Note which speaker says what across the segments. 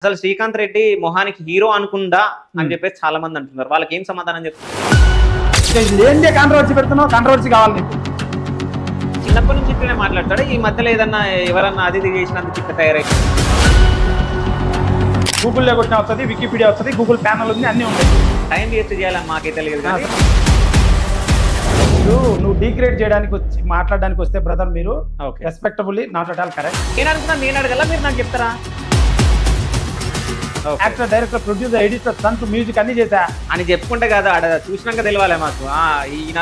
Speaker 1: అసలు శ్రీకాంత్ రెడ్డి మొహానికి హీరో అనుకుందా అని చెప్పేసి చాలా మంది అంటున్నారు. వాళ్ళకి ఏం సమాధానం చెప్తారు?
Speaker 2: ఏంటి కాంట్రవర్సీ పెడుతున్నావు? కాంట్రవర్సీ కావాలి నీకు.
Speaker 1: చిన్నప్పటి నుంచి ఇట్లనే మాట్లాడతాడు. ఈ మధ్యలో ఏదన్నా ఎవరన్నా అది చేసినందుకు ఇట్లా తయారై
Speaker 2: గూగుల్లో కొట్టిన వస్తుంది, వికీపీడియా వస్తుంది, గూగుల్ ప్యానల్ ఉంది, అన్నీ ఉంటాయి.
Speaker 1: టైం వేస్ట్ చేయాలని మాకే తెలియదు. కానీ
Speaker 2: నువ్వు డీగ్రేడ్ చేయడానికి వచ్చి మాట్లాడడానికి వస్తే బ్రదర్ మీరు respectably not at all correct.
Speaker 1: నేను అనుకున్నా, నేను అడగల, మీరు నాకు చెప్తారా?
Speaker 2: యాక్టర్, డైరెక్టర్, ప్రొడ్యూసర్, ఎడిటర్, సన్ టు మ్యూజిక్ అన్ని చేశా
Speaker 1: అని చెప్పుకుంటే కదా ఆడ చూసినాక తెలియాలి మాకు. ఈయన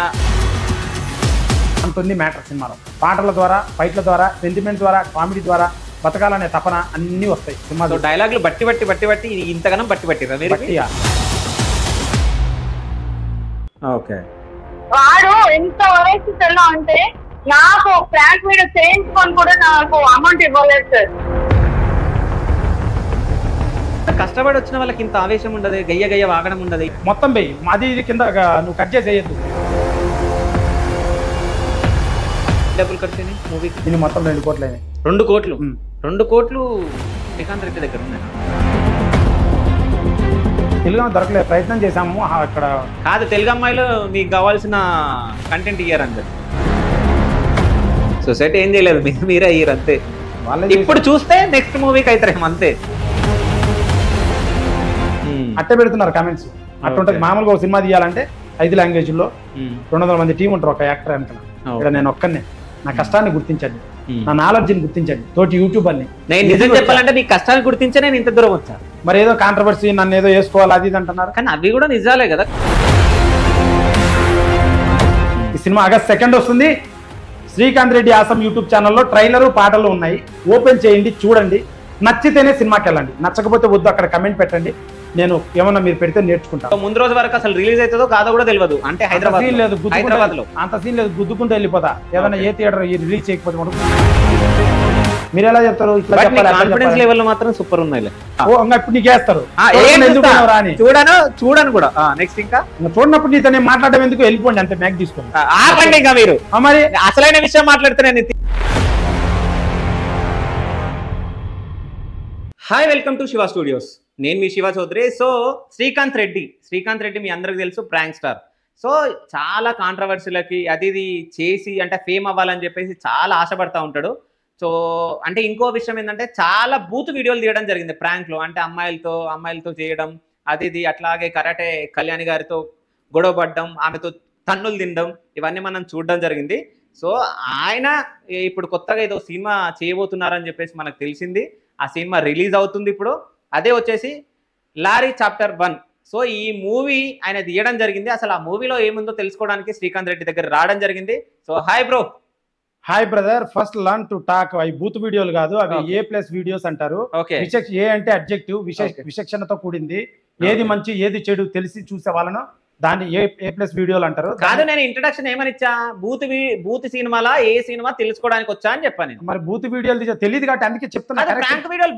Speaker 2: అంతుంది మ్యాటర్. సినిమాలో పాటల ద్వారా, ఫైట్ల ద్వారా, సెంటిమెంట్ ద్వారా, కామెడీ ద్వారా బతకాలనే తపన అన్నీ వస్తాయి సినిమాలో.
Speaker 1: డైలాగులు బట్టి బట్టి బట్టి బట్టి ఇంతగానం బట్టి పట్టిరా మీరు? ఓకే,
Speaker 3: వాడు ఎంత వరేసిలో అంటే నాకు ఫ్లాట్ మీద చేయించుకొని కూడా నాకు అమౌంట్ ఇవ్వలేదు సార్.
Speaker 1: కష్టపడి వచ్చిన వాళ్ళకి ఇంత ఆవేశం ఉండదు, గయ్య గయ్య వాగడం ఉండదు.
Speaker 2: మొత్తం పోయి మాది ఇది కింద నువ్వు కట్ చేసేయద్దు.
Speaker 1: డబ్బులు ఖర్చు మూవీకి
Speaker 2: దీన్ని మొత్తం 2 కోట్లు అయినాయి.
Speaker 1: 2 కోట్లు 2 కోట్లు శ్రీకాంత్ రెడ్డి దగ్గర ఉన్నాయి.
Speaker 2: తెలుగు దొరకలేదు, ప్రయత్నం చేశాము అక్కడ.
Speaker 1: కాదు, తెలుగు అమ్మాయిలు మీకు కావాల్సిన కంటెంట్ ఇయ్యారు అందరు. సొసైటీ ఏం చేయలేదు, మీరే అయ్యారు అంతే. ఇప్పుడు చూస్తే నెక్స్ట్ మూవీకి అవుతారేమో అంతే.
Speaker 2: అట్టే పెడుతున్నారు కామెంట్స్. అట్టుంటది. మామూలుగా ఒక సినిమా తీయాలంటే 5 లాంగ్వేజ్లో 200 మంది టీం ఉంటారు ఒక యాక్టర్ అనుకున్నా. ఇక్కడ నేను ఒక్కనే. నా కష్టాన్ని గుర్తించండి, నా నాలెడ్జ్ని గుర్తించండి, తోటి యూట్యూబర్ని.
Speaker 1: నేను నిజం చెప్పాలంటే నీ కష్టాన్ని గుర్తించే నేను ఇంత దూరం వచ్చాను.
Speaker 2: మరి ఏదో కాంట్రవర్సీ, నన్ను ఏదో వేసుకోవాలి అది ఇది అంటున్నారు.
Speaker 1: కానీ అవి కూడా నిజాలే కదా.
Speaker 2: ఈ సినిమా ఆగస్ట్ 2 వస్తుంది. శ్రీకాంత్ రెడ్డి ఆసం యూట్యూబ్ ఛానల్లో ట్రైలరు, పాటలు ఉన్నాయి. ఓపెన్ చేయండి, చూడండి. నచ్చితేనే సినిమాకి వెళ్ళండి, నచ్చకపోతే వద్దు. అక్కడ కమెంట్ పెట్టండి, నేను ఏమన్నా మీరు పెడితే నేర్చుకుంటాను.
Speaker 1: ముందు రోజు వరకు అసలు రిలీజ్ అవుతుందో కాదో కూడా తెలియదు. అంటే హైదరాబాద్
Speaker 2: లేదు, హైదరాబాద్ లో అంత సీన్ లేదు, గుద్దుకుంటూ వెళ్ళిపోతా. ఏదైనా ఏ థియేటర్ రిలీజ్ చేయకపోతే మీరు ఎలా చెప్తారు? ఇట్లా
Speaker 1: కాన్ఫిడెన్స్ లెవెల్ మాత్రం సూపర్ ఉన్నాయి.
Speaker 2: ఇప్పుడు నీకు వేస్తారు.
Speaker 1: చూడను కూడా. నెక్స్ట్ ఇంకా
Speaker 2: చూడనప్పుడు నీతో నేను మాట్లాడడం ఎందుకు? వెళ్ళిపోండి అంతే, మ్యాక్ తీసుకోండి.
Speaker 1: ఆపండి ఇంకా మీరు.
Speaker 2: మరి
Speaker 1: అసలైన విషయం మాట్లాడుతున్నాను. Hi, welcome to Shiva studios. నేను మీ శివ చౌదరి. సో శ్రీకాంత్ రెడ్డి మీ అందరికి తెలుసు, ప్రాంక్ స్టార్. సో చాలా కాంట్రవర్సీలకి అది ఇది చేసి అంటే ఫేమ్ అవ్వాలని చెప్పేసి చాలా ఆశపడతా ఉంటాడు. సో అంటే ఇంకో విషయం ఏంటంటే చాలా బూత్ వీడియోలు తీయడం జరిగింది ప్రాంక్లో. అంటే అమ్మాయిలతో చేయడం అది ఇది. అట్లాగే కరాటే కళ్యాణి గారితో గొడవ పడ్డం, ఆమెతో తన్నులు తినడం, ఇవన్నీ మనం చూడడం జరిగింది. సో ఆయన ఇప్పుడు కొత్తగా ఏదో సినిమా చేయబోతున్నారని చెప్పేసి మనకు తెలిసింది. ఆ సినిమా రిలీజ్ అవుతుంది ఇప్పుడు. అదే వచ్చేసి లారీ చాప్టర్ 1. సో ఈ మూవీ ఆయన తీయడం జరిగింది. అసలు ఆ మూవీలో ఏముందో తెలుసుకోవడానికి శ్రీకాంత్ రెడ్డి దగ్గర రావడం జరిగింది. So hi bro.
Speaker 2: Hi brother. First learn to talk. అవి బూత్ వీడియోలు కాదు, అవి A+ వీడియోస్ అంటారు. ఏ అంటే అడ్జెక్టివ్, విచక్షణతో కూడింది. ఏది మంచి ఏది చెడు తెలిసి చూసే వాళ్ళను దాన్ని A+ వీడియోలు అంటారు.
Speaker 1: కాదు, నేను ఇంట్రడక్షన్ ఏమని ఇచ్చా? బూత్ సినిమాలా ఏ సినిమా తెలుసుకోవడానికి వచ్చా అని చెప్పాను.
Speaker 2: మరి బూత్ వీడియోలు తెలియదు కాబట్టి అందుకే చెప్తున్నా.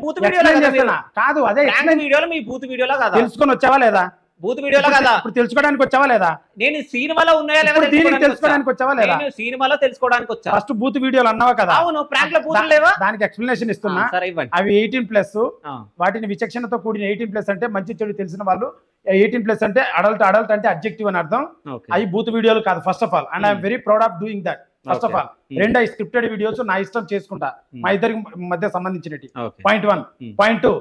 Speaker 1: బూత్ వీడియోలు
Speaker 2: కాదు, అదే
Speaker 1: వీడియోలో మీ బూత్ వీడియోలో కాదా?
Speaker 2: తెలుసుకొని వచ్చావా లేదా?
Speaker 1: బూత్ వీడియోలో కదా.
Speaker 2: ఇప్పుడు తెలుసుకోవడానికి వచ్చావా లేదా?
Speaker 1: నేను సినిమాలో ఉన్నాయా లేదా
Speaker 2: తెలుసుకోవడానికి వచ్చావా లేదా?
Speaker 1: సినిమాలో తెలుసుకోవడానికి వచ్చా.
Speaker 2: ఫస్ట్ బూత్ వీడియోలు అన్నావా కదా?
Speaker 1: అవును, ప్రాంక్ లో బూతులు లేవా?
Speaker 2: దానికి ఎక్స్ప్లెనేషన్ ఇస్తున్నా. అవి 18+. వాటిని విచక్షణతో కూడిన 18+ అంటే మంచి చెడు తెలిసిన వాళ్ళు. 18+ అంటే అడల్ట్ అంటే అడ్జెక్టివ్ అని అర్థం. అవి బూత్ వీడియోలు కాదు first of all. And I'm very proud of doing that. First of all 2 scripted videos నా ఇష్టం చేసుకుంటా, మా ఇద్దరికి మధ్య సంబంధించినవి. పాయింట్ 1. పాయింట్ 2,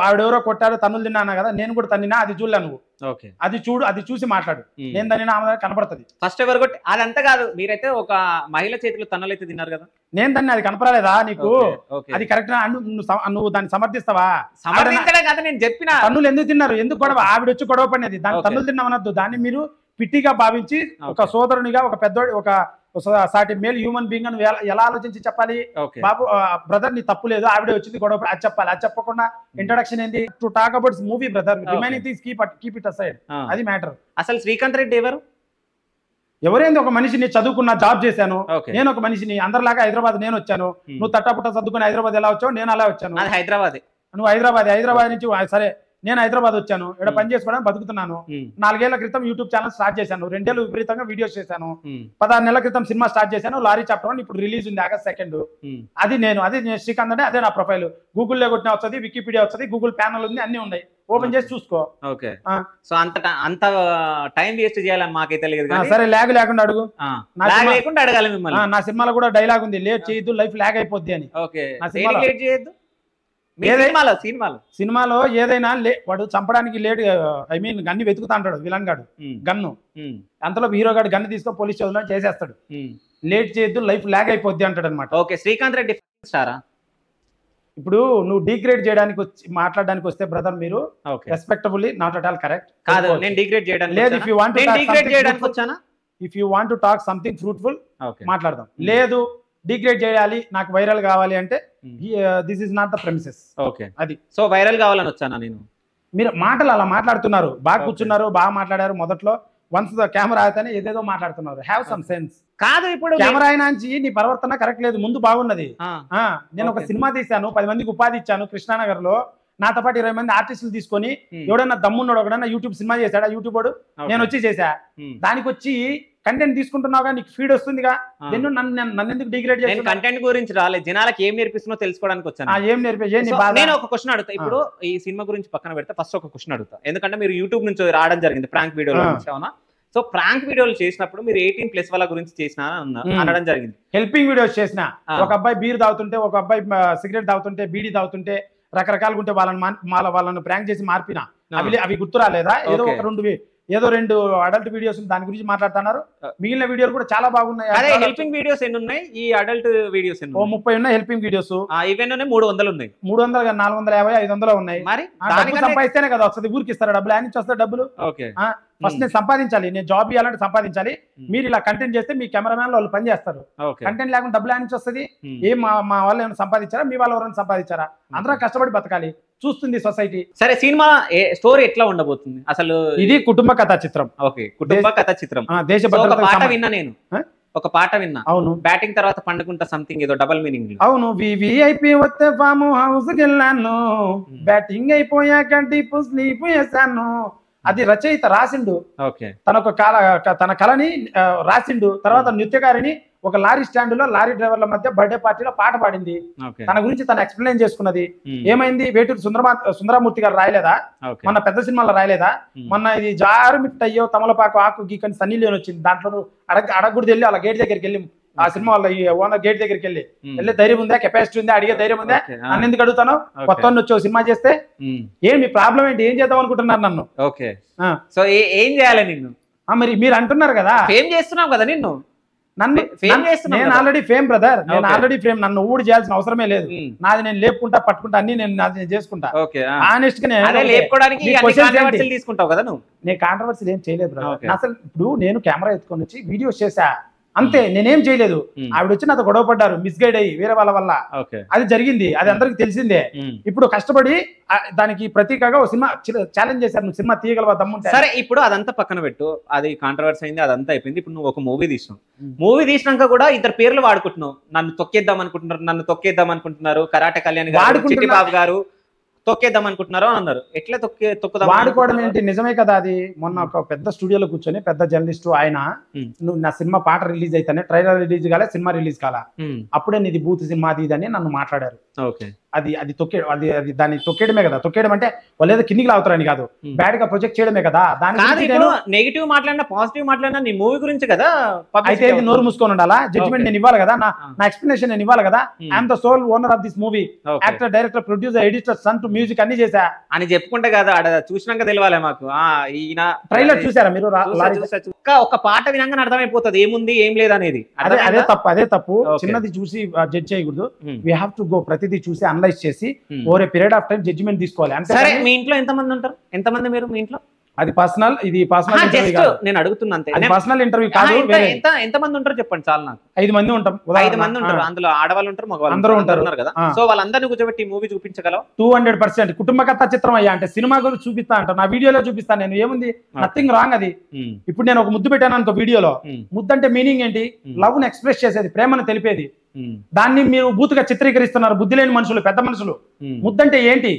Speaker 2: ఆవిడెవరో కొట్టాడు, తన్నులు తిన్నా కదా, నేను కూడా తన్నినా, అది చూడలే నువ్వు. అది చూడు, అది చూసి మాట్లాడు. నేను తన్నినా ఆమె కనపడుతుంది.
Speaker 1: ఫస్ట్ ఎవరు కొట్టి అదంతా కాదు. మీరైతే ఒక మహిళ చేతిలో తన్నులు అయితే తిన్నారు కదా.
Speaker 2: నేను దాన్ని అది కనపరాలేదా నీకు? అది కరెక్ట్ నువ్వు దాన్ని సమర్థిస్తావా?
Speaker 1: సమర్థించడే కదా నేను చెప్పిన.
Speaker 2: తన్నులు ఎందుకు తిన్నారు? ఎందుకు గొడవ? ఆవిడ వచ్చి గొడవ పడినది. దాన్ని తన్నులు తిన్నామనద్దు. దాన్ని మీరు పిట్టిగా భావించి ఒక సోదరునిగా, ఒక పెద్దోడి, ఒక సాటి మేల్ హ్యూమన్ బీయింగ్ అని ఎలా ఆలోచించి చెప్పాలి? బాబు బ్రదర్ నీ తప్పు లేదు, ఆవిడే వచ్చింది గొడవ, అది చెప్పాలి. అది చెప్పకుండా ఇంట్రడక్షన్ ఏంది? To talk about movie brother, remaining things keep it aside. అది మ్యాటర్.
Speaker 1: అసలు శ్రీకాంత్ రెడ్డి
Speaker 2: ఎవరైంది? ఒక మనిషిని చదువుకున్నా, జాబ్ చేశాను. నేను ఒక మనిషిని అందరిలాగా హైదరాబాద్ నేను వచ్చాను. నువ్వు తట్టపుట్ట చదువుకుని హైదరాబాద్ ఎలా వచ్చావు? నేను అలా వచ్చాను.
Speaker 1: హైదరాబాద్.
Speaker 2: నువ్వు హైదరాబాద్ నుంచి సరే నేను హైదరాబాద్ వచ్చాను, ఇక్కడ పని చేసుకోవడానికి బతుకుతున్నాను. 4 ఏళ్ల క్రితం యూట్యూబ్ ఛానల్ స్టార్ట్ చేశాను, 2 ఏళ్ళు విపరీతంగా వీడియోస్ చేశాను. 16 నెలల క్రితం సినిమా స్టార్ట్ చేశాను, లారీ చాప్టర్ 1 ఇప్పుడు రిలీజ్ ఉంది August 2. అది నేను శ్రీకాంత్ అంటే అదే నా ప్రొఫైల్. గూగుల్లో కొట్టినా వస్తుంది, వికీపీడియా వస్తుంది, గూగుల్ ప్యానల్ ఉంది, అన్ని ఉన్నాయి, ఓపెన్ చేసి చూసుకో.
Speaker 1: ఓకే, సో అంత టైం వేస్ట్ చేయాలని మాకైతే తెలియదు.
Speaker 2: సరే, ల్యాగ్ లేకుండా అడుగు,
Speaker 1: లేకుండా అడగాలి మిమ్మల్ని.
Speaker 2: నా సినిమాలో కూడా డైలాగ్ ఉంది, లేట్ చేయొద్దు లైఫ్ ల్యాగ్ అయిపోద్ది అని.
Speaker 1: ఓకే,
Speaker 2: నా సినిమాలో
Speaker 1: లేట్ చేయొద్దు.
Speaker 2: సినిమాలో ఏదైనా వాడు చంపడానికి లేట్, ఐ మీన్ గన్ని వెతుకుతా అంటాడు విలన్ గాడు, గన్ను. అంతలో హీరో గాడు గన్ను తీసుకొని పోలీస్ స్టేషన్ చేసేస్తాడు. లేట్ చేయొద్దు లైఫ్ ల్యాగ్ అయిపోద్ది అంటాడు అనమాట.
Speaker 1: ఓకే, శ్రీకాంత్ రెడ్డి స్టారా?
Speaker 2: ఇప్పుడు నువ్వు డిగ్రేడ్ చేయడానికి మాట్లాడడానికి వస్తే బ్రదర్, మీరు respectably not at all correct
Speaker 1: కాదు. నేను డిగ్రేడ్ చేయడానికి
Speaker 2: లేదు. If you want to talk something fruitful మాట్లాడదాం. లేదు డిగ్రేడ్ చేయాలి, నాకు వైరల్ కావాలి అంటే this is not the premises.
Speaker 1: Okay, అది సో వైరల్ కావాలని వచ్చానా నేను?
Speaker 2: మీరు మాటలు అలా మాట్లాడుతున్నారు, బాగా కూర్చున్నారు, బాగా మాట్లాడారు. మొదట్లో వన్స్ ద కెమెరా అయితేనే ఏదేదో మాట్లాడుతున్నారు. Have some sense.
Speaker 1: కాదు, ఇప్పుడు
Speaker 2: కెమెరా అయినాంచి నీ ప్రవర్తన కరెక్ట్ లేదు. ముందు బాగున్నది. నేను ఒక సినిమా తీశాను, 10 మందికి ఉపాధి ఇచ్చాను కృష్ణానగర్ లో. నాతో పాటు 20 మంది ఆర్టిస్టులు తీసుకొని, ఎవడన్నా దమ్మున్నాడు ఒకడన్నా యూట్యూబ్ సినిమా చేశాడా, యూట్యూబ్ వాడు, నేను వచ్చి చేశా. దానికి వచ్చి కంటెంట్ తీసుకుంటున్నావుగా, నీకు ఫీడ్ వస్తుందిగా, నన్ను ఎందుకు డిగ్రేడ్ చేస్తాను?
Speaker 1: కంటెంట్ గురించి రాలేదు, జనాలకు ఏం నేర్పిస్తున్నా తెలుసుకోవడానికి వచ్చాను.
Speaker 2: ఏం నేర్పే
Speaker 1: నేను ఒక క్వశ్చన్ అడుగుతా. ఇప్పుడు ఈ సినిమా గురించి పక్కన పెడితే ఫస్ట్ ఒక క్వశ్చన్ అడుగుతా, ఎందుకంటే మీరు యూట్యూబ్ నుంచి రావడం జరిగింది ప్రాంక్ వీడియోలో నుంచి, అవునా? సో ప్రాంక్ వీడియోలు చేసినప్పుడు మీరు 18+ వాళ్ళ గురించి చేసిన అనడం జరిగింది.
Speaker 2: హెల్పింగ్ వీడియోస్ చేసిన, ఒక అబ్బాయి బీర్ తాగుతుంటే, ఒక అబ్బాయి సిగరెట్ తాగుతుంటే, బీడీ తాగుతుంటే, రకరకాలుగా ఉంటే వాళ్ళని ప్రాంక్ చేసి మార్పిన. అవి గుర్తు రాలేదా? ఏదో 2 అడల్ట్ వీడియోస్ దాని గురించి మాట్లాడుతున్నారు. మిగిలిన వీడియోలు కూడా చాలా బాగున్నాయి.
Speaker 1: అదే హెల్పింగ్ వీడియోస్ ఎన్ని ఉన్నాయి? ఈ అడల్ట్ వీడియోస్
Speaker 2: 30 ఉన్నాయి హెల్పింగ్ వీడియోస్.
Speaker 1: ఇవన్నీ 300 ఉన్నాయి.
Speaker 2: 300 450 500 ఉన్నాయి.
Speaker 1: మరి
Speaker 2: సంపాదిస్తేనే కదా వస్తుంది, ఊరికి ఇస్తారు డబ్బులు. ఆయన నుంచి వస్తారు డబ్బులు. ఫస్ట్ నేను సంపాదించాలి, నేను జాబ్ ఇవ్వాలంటే సంపాదించాలి. మీరు ఇలా కంటెంట్ చేస్తే మీ కెమెరామ్యాన్ వాళ్ళు పని చేస్తారు. కంటెంట్ లేకుండా డబ్బులు ఆయన నుంచి వస్తుంది. ఏం మా వాళ్ళు ఏమైనా సంపాదించారా, మీ వాళ్ళు ఎవరైనా సంపాదించారా? అందరూ కష్టపడి బతకాలి, చూస్తుంది సొసైటీ.
Speaker 1: సరే, సినిమా స్టోరీ ఎట్లా ఉండబోతుంది అసలు?
Speaker 2: ఇది కుటుంబ కథా చిత్రం.
Speaker 1: ఓకే, కుటుంబ కథా చిత్రం.
Speaker 2: దేశ భద్రత
Speaker 1: పాట విన్నా నేను, ఒక పాట విన్నా.
Speaker 2: అవును,
Speaker 1: బ్యాటింగ్ తర్వాత పండుకుంటా సంథింగ్ ఏదో డబుల్ మీనింగ్.
Speaker 2: అవును, వివిఐపి వస్తే ఫామ్ హౌస్ కి వెళ్ళాను, బ్యాటింగ్ అయిపోయాక డీప్ స్లీప్ చేశాను. అది రచయిత రాసిండు. తన కళని రాసిండు. తర్వాత నృత్యకారిని ఒక లారీ స్టాండ్ లో లారీ డ్రైవర్ల మధ్య బర్త్డే పార్టీలో పాట పాడింది. తన గురించి తను ఎక్స్ప్లెయిన్ చేసుకున్నది. ఏమైంది, వేటూరు సుందరమూర్తి గారు రాయలేదా? మొన్న పెద్ద సినిమాలో రాయలేదా? మొన్న ఇది జారుమిట్ అయ్యో తమలపాకు ఆకు గీకని సన్నీ లియోన్ వచ్చింది. దాంట్లో అడగకూడదు వెళ్ళి వాళ్ళ గేట్ దగ్గరికి వెళ్ళి, ఆ సినిమా వాళ్ళ ఓనర్ గేట్ దగ్గరికి వెళ్ళి ధైర్యం ఉందా, కెపాసిటీ ఉందా, అడిగే ధైర్యం ఉందా? నన్ను ఎందుకు అడుగుతాను? కొత్త వచ్చి సినిమా చేస్తే ఏమి ప్రాబ్లం ఏంటి, ఏం చేద్దాం అనుకుంటున్నారు నన్ను?
Speaker 1: ఓకే, సో ఏం చేయాలి నిన్ను?
Speaker 2: మరి మీరు అంటున్నారు కదా
Speaker 1: ఫేమ్ చేస్తున్నావు కదా నిన్ను.
Speaker 2: నేను ఆల్రెడీ ఫేమ్ బ్రదర్, నేను ఆల్రెడీ ఫేమ్. నన్ను ఊడి చేయాల్సిన అవసరమే లేదు. నాది నేను లేపుకుంటా పట్టుకుంటా అన్ని నేను చేసుకుంటా. ఆనెస్ట్ గా
Speaker 1: తీసుకుంటావు కదా నువ్వు.
Speaker 2: నేను కాంట్రవర్సీ ఏం చేయలేదు బ్రదర్. అసలు ఇప్పుడు నేను కెమెరా ఎత్తుకొని వచ్చి వీడియోస్ చేసా అంతే, నేనేం చేయలేదు. ఆవిడ వచ్చి నాతో గొడవ పడ్డారు, మిస్గైడ్ అయ్యి వేరే వాళ్ళ వల్ల. అది జరిగింది, అది అందరికి తెలిసిందే. ఇప్పుడు కష్టపడి దానికి ప్రతీకగా ఒక సినిమా ఛాలెంజ్ చేశారు, నువ్వు సినిమా తీయగలవా దమ్ముంటే.
Speaker 1: సరే, ఇప్పుడు అదంతా పక్కన పెట్టు, అది కాంట్రవర్సీ అయింది, అదంతా అయిపోయింది. ఇప్పుడు నువ్వు ఒక మూవీ తీసినావు. మూవీ తీసినాక కూడా ఇద్దరు పేర్లు వాడుకుంటున్నావు. నన్ను తొక్కేద్దాం అనుకుంటున్నారు కరాటే కళ్యాణ్ గారు, చిట్టిబాబు గారు తొక్కేద్దాం అనుకుంటున్నారో అన్నారు. ఎట్లా తొక్కుదాం
Speaker 2: వాడుకోవడం ఏంటి? నిజమే కదా. అది మొన్న ఒక పెద్ద స్టూడియోలో కూర్చొని పెద్ద జర్నలిస్ట్ ఆయన, నువ్వు నా సినిమా పాట రిలీజ్ అయితేనే ట్రైలర్ రిలీజ్ కాలే, సినిమా రిలీజ్ కాలా, అప్పుడే నీది బూత్ సినిమా అది ఇదని నన్ను మాట్లాడారు. అది దాన్ని తొక్కేయడమే కదా. తొక్కేయడం అంటే వాళ్ళు ఏదో కిందికి లాగుతారని కాదు, బ్యాడ్ గా ప్రొజెక్ట్ చేయడమే కదా. దాని
Speaker 1: నెగిటివ్ మాట్లాడినా పాజిటివ్ మాట్లాడినా నీ మూవీ గురించి కదా.
Speaker 2: అయితే నోరు మూసుకొని ఉండాలా? జడ్జిమెంట్ నేను ఇవ్వాలి కదా, నా ఎక్స్ప్లెనేషన్ నేను ఇవ్వాలి కదా. I'm the sole owner of this movie, actor, director, producer, editor, సన్ టు మ్యూజిక్ అన్ని చేశా
Speaker 1: అని చెప్పుకుంటే కదా. చూసినాక తెలియాలి మాకు. ఈయన
Speaker 2: ట్రైలర్ చూసారా మీరు?
Speaker 1: ఒక పాట వినంగానే అర్థమైపోతుంది ఏముంది ఏం లేదు అనేది.
Speaker 2: అదే తప్పు. చిన్నది చూసి జడ్జ్ చేయకూడదు. వీ హావ్ టు గో, ప్రతిదీ చూసి అనలైజ్ చేసి over a period of time judgement తీసుకోవాలి.
Speaker 1: అంటే మీ ఇంట్లో ఎంతమంది ఉంటారు? ఎంతమంది మీరు మీ ఇంట్లో?
Speaker 2: అది పర్సనల్, ఇది పర్సనల్
Speaker 1: నేను అడుగుతున్నా అంతే.
Speaker 2: పర్సనల్ ఇంటర్వ్యూ కాదు.
Speaker 1: ఎంతమంది ఉంటారు చెప్పండి చాలు నాకు.
Speaker 2: 5 మంది ఉంటాం.
Speaker 1: 5 మంది ఉంటారు. అందులో ఆడవాళ్ళు ఉంటారు, మగవాళ్ళు అందరూ ఉంటారు కదా. సో వాళ్ళందరినీ కూర్చోబెట్టి మూవీ చూపించగలవు?
Speaker 2: 200% కుటుంబ కథ చిత్రం అయ్యా. అంటే సినిమా గురించి చూపిస్తా అంట, నా వీడియోలో చూపిస్తాను నేను. ఏముంది, నథింగ్ రాంగ్ అది. ఇప్పుడు నేను ఒక ముద్దు పెట్టాను అనుకో వీడియోలో, ముద్దు అంటే మీనింగ్ ఏంటి? లవ్ ను ఎక్స్ప్రెస్ చేసేది, ప్రేమను తెలిపేది. దాన్ని మీరు బూతుగా చిత్రీకరిస్తున్నారు బుద్ధి లేని మనుషులు, పెద్ద మనుషులు. ముద్దంటే ఏంటి?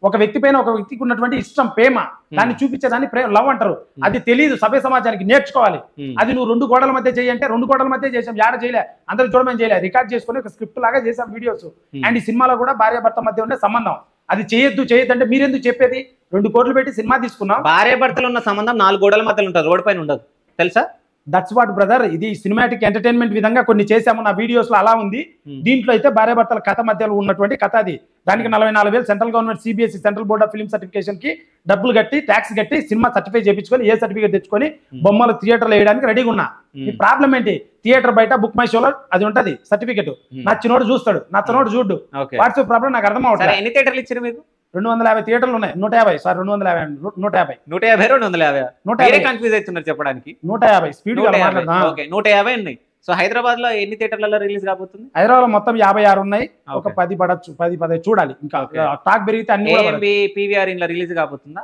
Speaker 2: ఒక వ్యక్తి పైన ఒక వ్యక్తికి ఉన్నటువంటి ఇష్టం ప్రేమ దాన్ని చూపించేదాన్ని లవ్ అంటారు. అది తెలియదు సభ్య సమాజానికి, నేర్చుకోవాలి. అది నువ్వు 2 గోడల మధ్య చేయంటే 2 గోడల మధ్య చేసాం, యాడ చేయలే, అందరూ చూడమని చేయలే, రికార్డ్ చేసుకుని ఒక స్క్రిప్ట్ లాగా చేసాం వీడియోస్. అండ్ ఈ సినిమాలో కూడా భార్యాభర్త మధ్య ఉండే సంబంధం అది చేయొద్దు అంటే మీరెందుకు చెప్పేది? 2 కోట్లు పెట్టి సినిమా తీసుకున్నాం.
Speaker 1: భార్యాభర్తలు ఉన్న సంబంధం 4 గోడల మధ్యలో ఉంటుంది, రోడ్ పైన ఉండదు, తెలుసా?
Speaker 2: That's what brother. ఇది సినిమాటిక్ ఎంటర్టైన్మెంట్ విధంగా కొన్ని చేసాము, నా వీడియోస్ లో అలా ఉంది. దీంట్లో అయితే భార్యాభర్తల కథ మధ్యలో ఉన్నటువంటి కథ అది. దానికి 44,000 central government CBSE central board of film certification కి డబ్బులు కట్టి ట్యాక్స్ కట్టి సినిమా సర్టిఫై చేయించుకొని ఏ సర్టిఫికేట్ తెచ్చుకొని బొమ్మలు థియేటర్లో వేయడానికి రెడీగా ఉన్నా. ఈ ప్రాబ్లం ఏంటి? థియేటర్ బయట బుక్ మై షోలో అది ఉంటది సర్టిఫికేట్, నచ్చినోడు చూస్తాడు, నచ్చనోడు చూడు. వాట్స్ ప్రాబ్లం నాకు అర్థం అవుతుంది.
Speaker 1: ఎన్ని థియేటర్లు ఇచ్చారు మీకు?
Speaker 2: 250 థియేటర్లు ఉన్నాయి. 150 సార్, 150
Speaker 1: కన్ఫ్యూజ్ అవుతున్నారు చెప్పడానికి.
Speaker 2: 150 స్పీడ్
Speaker 1: 150 ఉన్నాయి. సో హైదరాబాద్ లో ఎన్ని థియేటర్లలో రిలీజ్ కాబోతుంది?
Speaker 2: హైదరాబాద్ లో మొత్తం 56 ఉన్నాయి. ఒక 10 పడచ్చు, 10 చూడాలి. ఇంకా టాక్ పెరిగితే అన్ని
Speaker 1: PVR ఇంట్లో రిలీజ్ కాబోతుందా?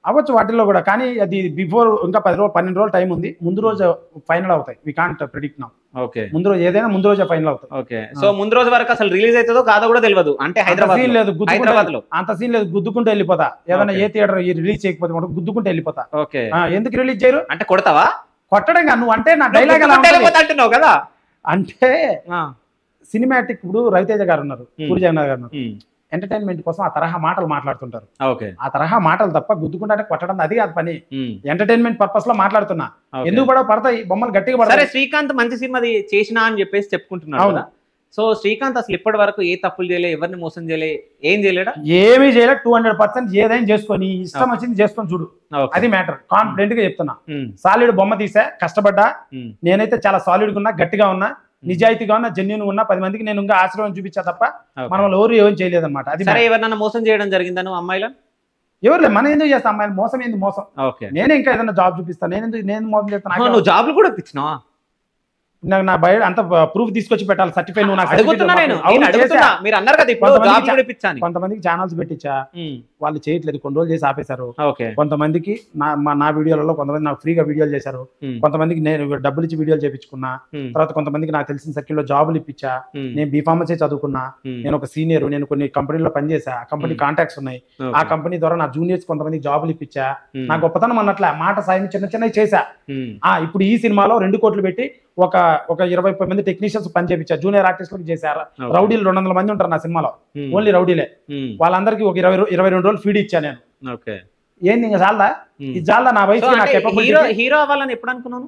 Speaker 2: అవ్వచ్చు వాటిల్లో కూడా, కానీ అది బిఫోర్ ఇంకా 12 రోజులు టైం ఉంది. ముందు రోజు ఫైనల్ అవుతాయి. We can't predict now.
Speaker 1: Okay,
Speaker 2: ముందు రోజు ఏదైనా ముందు రోజే ఫైనల్ అవుతాయి.
Speaker 1: ఓకే, సో ముందు రోజు వరకు అసలు రిలీజ్ అవుతుందో కాదో కూడా తెలియదు. అంటే హైదరాబాద్
Speaker 2: లేదు, హైదరాబాద్ లో అంత సీన్ లేదు. గుద్దుకుంటే వెళ్ళిపోతా. ఏదైనా ఏ థియేటర్ రిలీజ్ చేయకపోతే మనం గుద్దుకుంటే వెళ్ళిపోతా.
Speaker 1: ఓకే,
Speaker 2: ఎందుకు రిలీజ్ చేయరు అంటే
Speaker 1: కొడతావా?
Speaker 2: కొట్టడం కాదు, నువ్వు అంటే నా డైలాగ్
Speaker 1: అంటున్నావు కదా.
Speaker 2: అంటే సినిమాటిక్ ఇప్పుడు రవితేజ గారు ఉన్నారు, పూరి జగన్నాథ్ గారు ఉన్నారు. ఎంటర్టైన్మెంట్ కోసం ఆ తరహా మాటలు మాట్లాడుతుంటారు. ఆ తరహా మాటలు తప్ప గుద్దుకుంటే కొట్టడం అది కాదు పని. ఎంటర్టైన్మెంట్ పర్పస్ లో మాట్లాడుతున్నా. ఎందుకు పడతాయి బొమ్మలు గట్టిగా పడతాయి.
Speaker 1: శ్రీకాంత్ మంచి సినిమా చేసినా అని చెప్పేసి చెప్పుకుంటున్నాడు. సో శ్రీకాంత్ అసలు ఇప్పటి వరకు ఏ తప్పులు చేయలే, ఎవరిని మోసం చేయలే, ఏం చేయలేడా?
Speaker 2: ఏమీ చేయలేదు. 200% ఏదైనా చేసుకొని ఇష్టం వచ్చింది చేసుకొని చూడు, అది మ్యాటర్. కాన్ఫిడెంట్ గా చెప్తున్నా. సాలిడ్ బొమ్మ తీసా, కష్టపడ్డా. నేనైతే చాలా సాలిడ్ గా ఉన్నా, గట్టిగా ఉన్నా, నిజాయితీగా ఉన్నా, జెన్యూన్ ఉన్నా. 10 మందికి నేను ఇంకా ఆశ్రమం చూపించా తప్ప మనం ఎవరు ఏం చేయలేదు అనమాట. అది
Speaker 1: ఎవరన్నా మోసం చేయడం జరిగిందని అమ్మాయిలు?
Speaker 2: ఎవరు మనం ఎందుకు చేస్తాం? అమ్మాయిలు మోసం ఏంది? మోసం నేనే ఇంకా ఏదైనా జాబ్ చూపిస్తాను. నేను మోసం చేస్తాను.
Speaker 1: నువ్వు జాబ్లు కూడా ఇచ్చినావా?
Speaker 2: నాకు నా బయట అంత ప్రూఫ్ తీసుకొచ్చి పెట్టాలి, సర్టిఫై. నువ్వు నాకు కొంతమందికి ఛానల్స్ పెట్టించా, వాళ్ళు చేయట్లేదు, కొన్ని రోజులు చేసి ఆపేశారు. కొంతమందికి నా వీడియోలలో కొంతమంది నాకు ఫ్రీగా వీడియోలు చేశారు. కొంతమందికి నేను డబ్బులు ఇచ్చి వీడియోలు చేయించుకున్నా. తర్వాత కొంతమందికి నాకు తెలిసిన సర్కిల్లో జాబులు ఇప్పించా. నేను బీఫార్మసీ చదువుకున్నా. నేను ఒక సీనియర్, నేను కొన్ని కంపెనీలో పనిచేసా. ఆ కంపెనీ కాంటాక్ట్స్ ఉన్నాయి. ఆ కంపెనీ ద్వారా నా జూనియర్స్ కొంతమందికి జాబులు ఇప్పించా. నా గొప్పతనం అన్నట్లే మాట సాయం చిన్నవి చేశా. ఇప్పుడు ఈ సినిమాలో 2 కోట్లు పెట్టి ఒక 20 మంది టెక్నీషియన్స్ పని చేయించా. జూనియర్ ఆర్టిస్టులకు చేశారు. రౌడీలు 200 మంది ఉంటారు నా సినిమాలో, ఓన్లీ రౌడీలే. వాళ్ళందరికీ ఒక 22 రోజులు ఫీడ్ ఇచ్చా నేను. ఏంది ఇంకా చాలా ఇది చాలా నా వయసు.
Speaker 1: హీరో అవ్వాలని ఎప్పుడు అనుకున్నాను?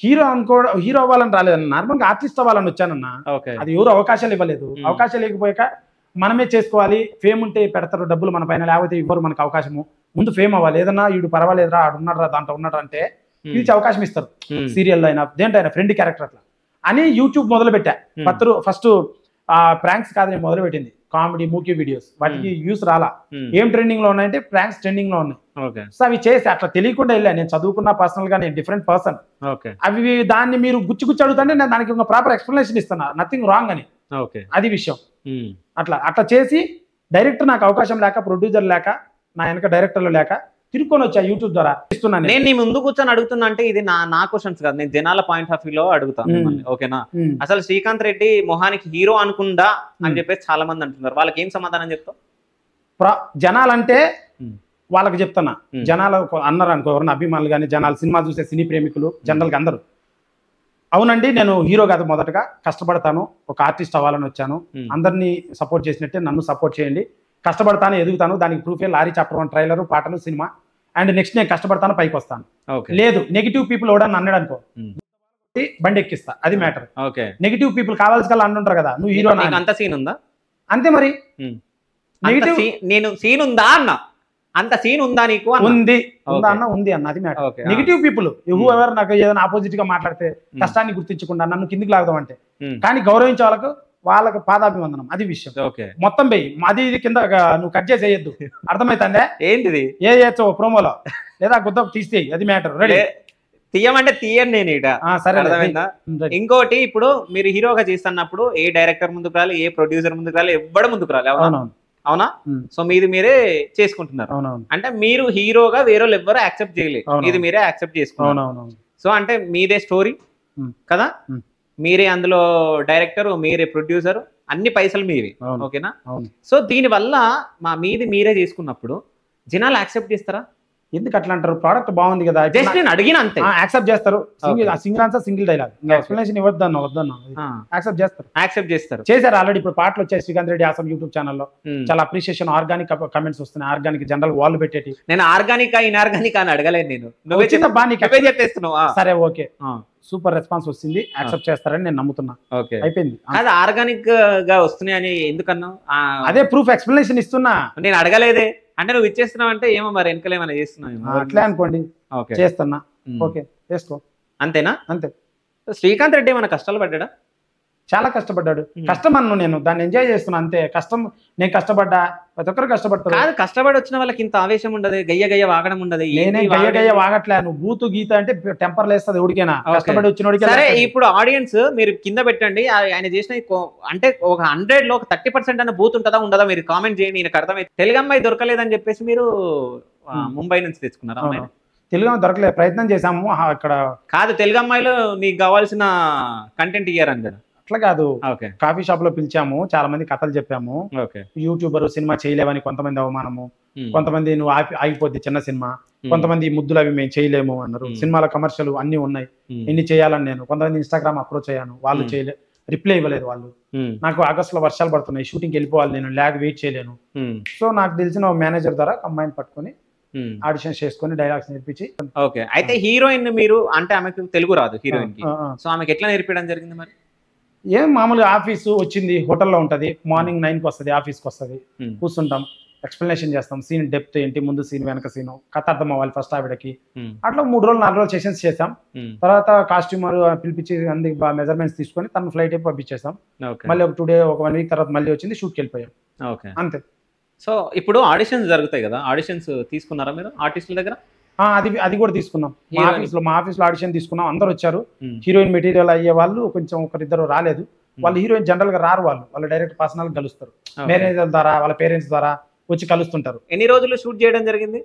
Speaker 2: హీరో అవ్వాలని రాలేదన్న, నార్మల్ గా ఆర్టిస్ట్ అవ్వాలని వచ్చానన్నా. అది ఎవరు అవకాశాలు ఇవ్వలేదు. అవకాశాలు లేకపోయాక మనమే చేసుకోవాలి. ఫేమ్ ఉంటే పెడతారు డబ్బులు మన పైన, లేకపోతే ఇవ్వరు మనకు అవకాశము. ముందు ఫేమ్ అవ్వాలి. ఏదన్నా వీడు పర్వాలేదురా, ఆడున్నాడు, దాంట్లో ఉన్నాడు అంటే పిలిచి అవకాశం ఇస్తారు. సీరియల్లో అయినా దేంట్లో అయినా ఫ్రెండ్ క్యారెక్టర్ అట్లా అని యూట్యూబ్ మొదలు పెట్టా. ఫస్ట్ ప్రాంక్స్ కాదు నేను మొదలు పెట్టింది, కామెడీ మూకీ వీడియోస్. వాటికి వ్యూస్ రాలా. ఏం ట్రెండింగ్ లో ఉన్నాయంటే ప్రాంక్స్ ట్రెండింగ్ లో ఉన్నాయి. సో అవి చేసి అట్లా తెలియకుండా వెళ్ళా. నేను చదువుకున్నా, పర్సనల్ గా నేను డిఫరెంట్ పర్సన్. అవి దాన్ని మీరు గుచ్చి అడుగుతుంటే నేను దానికి ఒక ప్రాపర్ ఎక్స్ప్లెనేషన్ ఇస్తున్నా, నథింగ్ రాంగ్ అని. అది విషయం. అట్లా చేసి డైరెక్టర్ నాకు అవకాశం లేక, ప్రొడ్యూసర్ లేక, నా వెనక డైరెక్టర్లు లేక తిరుక్కొని వచ్చా యూట్యూబ్ ద్వారా. ఇస్తున్నాను
Speaker 1: నేను నీ ముందు కూర్చొని అడుగుతున్నా అంటే ఇది నా క్వశ్చన్స్ కాదు, నేను జనాల పాయింట్ ఆఫ్ వ్యూలో అడుగుతాను. ఓకేనా? అసలు శ్రీకాంత్ రెడ్డి మొహానికి హీరో అనుకుందా అని చెప్పేసి చాలా మంది అంటున్నారు. వాళ్ళకి ఏం సమాధానం చెప్తావు?
Speaker 2: జనాలంటే వాళ్ళకి చెప్తున్నా. జనాలు అన్నారు అనుకో, ఎవరైనా అభిమానులు కానీ, జనాలు సినిమా చూసే సినీ ప్రేమికులు జనరల్ గా అందరూ, అవునండి నేను హీరో కాదు, మొదటగా కష్టపడతాను, ఒక ఆర్టిస్ట్ అవ్వాలని వచ్చాను, అందరినీ సపోర్ట్ చేసినట్టే నన్ను సపోర్ట్ చేయండి, కష్టపడతాను, ఎదుగుతాను, దానికి ప్రూఫే లారీ చాప్టర్ 1 ట్రైలర్, పాటలు, సినిమా. అండ్ నెక్స్ట్ నేను కష్టపడతాను, పైకి వస్తాను. లేదు నెగిటివ్ పీపుల్ ఎవడని అన్నాడు అనుకో, బండి ఎక్కిస్తా. అది మ్యాటర్. నెగిటివ్ పీపుల్ కావాల్సి కల్లా అంటుంటారు కదా, నువ్వు హీరో
Speaker 1: అంత సీన్ ఉందా?
Speaker 2: అంతే మరి.
Speaker 1: నెగిటివ్ నేను సీన్ ఉందా అన్న, అంత సీన్ ఉందా నీకు?
Speaker 2: ఉంది ఉంది అన్న, అది మ్యాటర్. నెగిటివ్ పీపుల్ ఎవరు నాకు ఏదైనా ఆపోజిట్ గా మాట్లాడితే కష్టాన్ని గుర్తించకుండా నన్ను కిందికి లాగదాం అంటే, కానీ గౌరవించే వాళ్ళకి పాదాభివందనం. అది విషయం. మొత్తం పోయి అది ఇది కింద నువ్వు కట్ చేసేయద్దు. అర్థమైతుందే?
Speaker 1: ఏంటిది
Speaker 2: ఏ చేయొచ్చు ప్రోమోలో, లేదా గుద్ద తీస్తే, అది మ్యాటర్. రెడీ
Speaker 1: తీయమంటే తీయను నేను ఇట. సరే అర్థమైందా? ఇంకోటి, ఇప్పుడు మీరు హీరోగా చేస్తున్నప్పుడు ఏ డైరెక్టర్ ముందుకు రాలి, ఏ ప్రొడ్యూసర్ ముందుకు రాలి, ఎవ్వడు ముందుకు రాలి. అవునా? సో మీది మీరే చేసుకుంటున్నారు. అంటే మీరు హీరోగా వేరే వాళ్ళు ఎవ్వరూ యాక్సెప్ట్ చేయలేదు, ఇది మీరే యాక్సెప్ట్ చేసుకున్నారు. సో అంటే మీదే స్టోరీ కదా, మీరే అందులో డైరెక్టర్, మీరే ప్రొడ్యూసర్, అన్ని పైసలు మీవి,
Speaker 2: అవును.
Speaker 1: ఓకేనా?
Speaker 2: అవును.
Speaker 1: సో దీని వల్ల మీది మీరే చేసుకున్నప్పుడు జనాలు యాక్సెప్ట్ చేస్తారా?
Speaker 2: ఎందుకు అట్లా అంటారు? ప్రోడక్ట్ బాగుంది కదా,
Speaker 1: జస్ట్ నేను అడిగిన అంతే.
Speaker 2: యాక్సెప్ట్ చేస్తారు. Single answer single dialogue, explanation వద్దన్నా యాక్సెప్ట్ చేస్తారు.
Speaker 1: యాక్సెప్ట్ చేస్తారు.
Speaker 2: చేశారు ఆల్రెడీ. ఇప్పుడు పాటలు వచ్చాయి శ్రీకాంత్ రెడ్డి ఆసం యూట్యూబ్ ఛానల్లో, చాలా అప్రిషియేషన్, ఆర్గానిక్ కమెంట్స్ వస్తున్నాయి. ఆర్గానిక్ జనరల్ వాళ్ళు పెట్టేటి.
Speaker 1: నేను ఆర్గానిక్ ఇన్ఆర్గానిక్ అని అడగలేదు, నేను నువ్వే చెప్పేస్తున్నావు.
Speaker 2: సరే ఓకే, సూపర్ రెస్పాన్స్ వస్తుంది, యాక్సెప్ట్ చేస్తారని నేను నమ్ముతున్నా.
Speaker 1: ఓకే,
Speaker 2: అయిపోయింది.
Speaker 1: అది ఆర్గానిక్ గా వస్తున్నాయి అని ఎందుకన్నా?
Speaker 2: అదే ప్రూఫ్, ఎక్స్ప్లెనేషన్ ఇస్తున్నా.
Speaker 1: నేను అడగలేదే, అంటే నువ్వు ఇచ్చేస్తున్నావు అంటే ఏమో మరి వెనకలు ఏమైనా చేస్తున్నావు
Speaker 2: అట్లే అనుకోండి. చేస్తున్నా, ఓకే చేసుకో,
Speaker 1: అంతేనా?
Speaker 2: అంతే.
Speaker 1: శ్రీకాంత్ రెడ్డి ఏమైనా కష్టాలు పడ్డా?
Speaker 2: చాలా కష్టపడ్డాడు. కష్టం అన్ను, నేను దాన్ని ఎంజాయ్ చేస్తున్నా అంతే. కష్టం, నేను కష్టపడ్డా, ప్రతి ఒక్కరు కష్టపడతారు.
Speaker 1: కాదు, కష్టపడి వచ్చిన వాళ్ళకి ఇంత ఆవేశం ఉండదు, గయ్య వాగడం ఉండదు.
Speaker 2: నేనే గయ్య వాగట్లే, నువ్వు బూతు గీత అంటే టెంపర్ లేస్తుంది ఎవరికైనా, కష్టపడి వచ్చిన.
Speaker 1: సరే, ఇప్పుడు ఆడియన్స్ మీరు కింద పెట్టండి, ఆయన చేసిన అంటే ఒక 100 లో ఒక 30% అన్న బూత్ ఉంటుందా ఉండదా మీరు కామెంట్ చేయండి. నేను అర్థమైతే తెలుగు అమ్మాయి దొరకలేదని చెప్పేసి మీరు ముంబై నుంచి తెచ్చుకున్నారా?
Speaker 2: తెలుగు అమ్మాయి దొరకలేదు, ప్రయత్నం చేసాము అక్కడ. కాదు,
Speaker 1: తెలుగు అమ్మాయిలో నీకు కావాల్సిన కంటెంట్ ఇయ్యారని కదా?
Speaker 2: అట్లా కాదు, కాఫీ షాప్ లో పిలిచాము, చాలా మంది కథలు చెప్పాము. యూట్యూబర్ సినిమా చేయలేవని కొంతమంది అవమానము, కొంతమంది నువ్వు ఆగిపోద్ది చిన్న సినిమా, కొంతమంది ముద్దులు అవి మేము చేయలేము అన్నారు. సినిమాల కమర్షియల్ అన్ని ఉన్నాయి, ఇన్ని చేయాలని నేను. కొంతమంది ఇన్స్టాగ్రామ్ అప్రోచ్ అయ్యాను, వాళ్ళు చేయలేదు, రిప్లై ఇవ్వలేదు వాళ్ళు. నాకు ఆగస్టులో వర్షాలు పడుతున్నాయి, షూటింగ్కి వెళ్ళిపోవాలి, నేను ల్యాగ్ వెయిట్ చేయలేను. సో నాకు తెలిసిన మేనేజర్ ద్వారా అమ్మాయిని పట్టుకొని ఆడిషన్ చేసుకొని డైలాగ్స్ నేర్పించి.
Speaker 1: ఓకే, అయితే హీరోయిన్ మీరు అంటే ఆమెకు తెలుగు రాదు హీరోయిన్ కి, సో ఆమెకి ఎట్లా నేర్పించడం జరిగింది మరి?
Speaker 2: ఏం మామూలుగా ఆఫీసు వచ్చింది, హోటల్లో ఉంటుంది, మార్నింగ్ 9కి వస్తుంది, ఆఫీస్కి వస్తుంది, కూర్చుంటాం, ఎక్స్ప్లెనేషన్ చేస్తాం, సీన్ డెప్త్ ఏంటి, ముందు సీన్ వెనక సీను, కథ అర్థం అవ్వాలి ఫస్ట్ ఆవిడకి. అట్లా 3 రోజులు 4 రోజులు సెషన్స్ చేసాం. తర్వాత కాస్ట్యూమర్ పిలిపించి అన్ని మెజర్మెంట్స్ తీసుకొని తను ఫ్లైట్ అయిపోయి పంపించేసాం. మళ్ళీ ఒక 2 డే, ఒక 1 వీక్ తర్వాత మళ్ళీ వచ్చింది, షూట్కి వెళ్ళిపోయాం. అంతే. సో
Speaker 1: ఇప్పుడు ఆడిషన్స్ జరుగుతాయి కదా, ఆడిషన్స్ తీసుకున్నారా మీరు ఆర్టిస్టుల దగ్గర?
Speaker 2: అది కూడా తీసుకున్నాం. మా ఆఫీస్ లో ఆడిషన్ తీసుకున్నాం, అందరు వచ్చారు. హీరోయిన్ మెటీరియల్ అయ్యే వాళ్ళు కొంచెం ఒకరిద్దరు రాలేదు. వాళ్ళు హీరోయిన్ జనరల్ గా రారు, వాళ్ళు డైరెక్ట్ పర్సనల్ కలుస్తారు, మేనేజర్ ద్వారా, వాళ్ళ పేరెంట్స్ ద్వారా వచ్చి కలుస్తుంటారు.
Speaker 1: ఎన్ని రోజులు షూట్ చేయడం జరిగింది?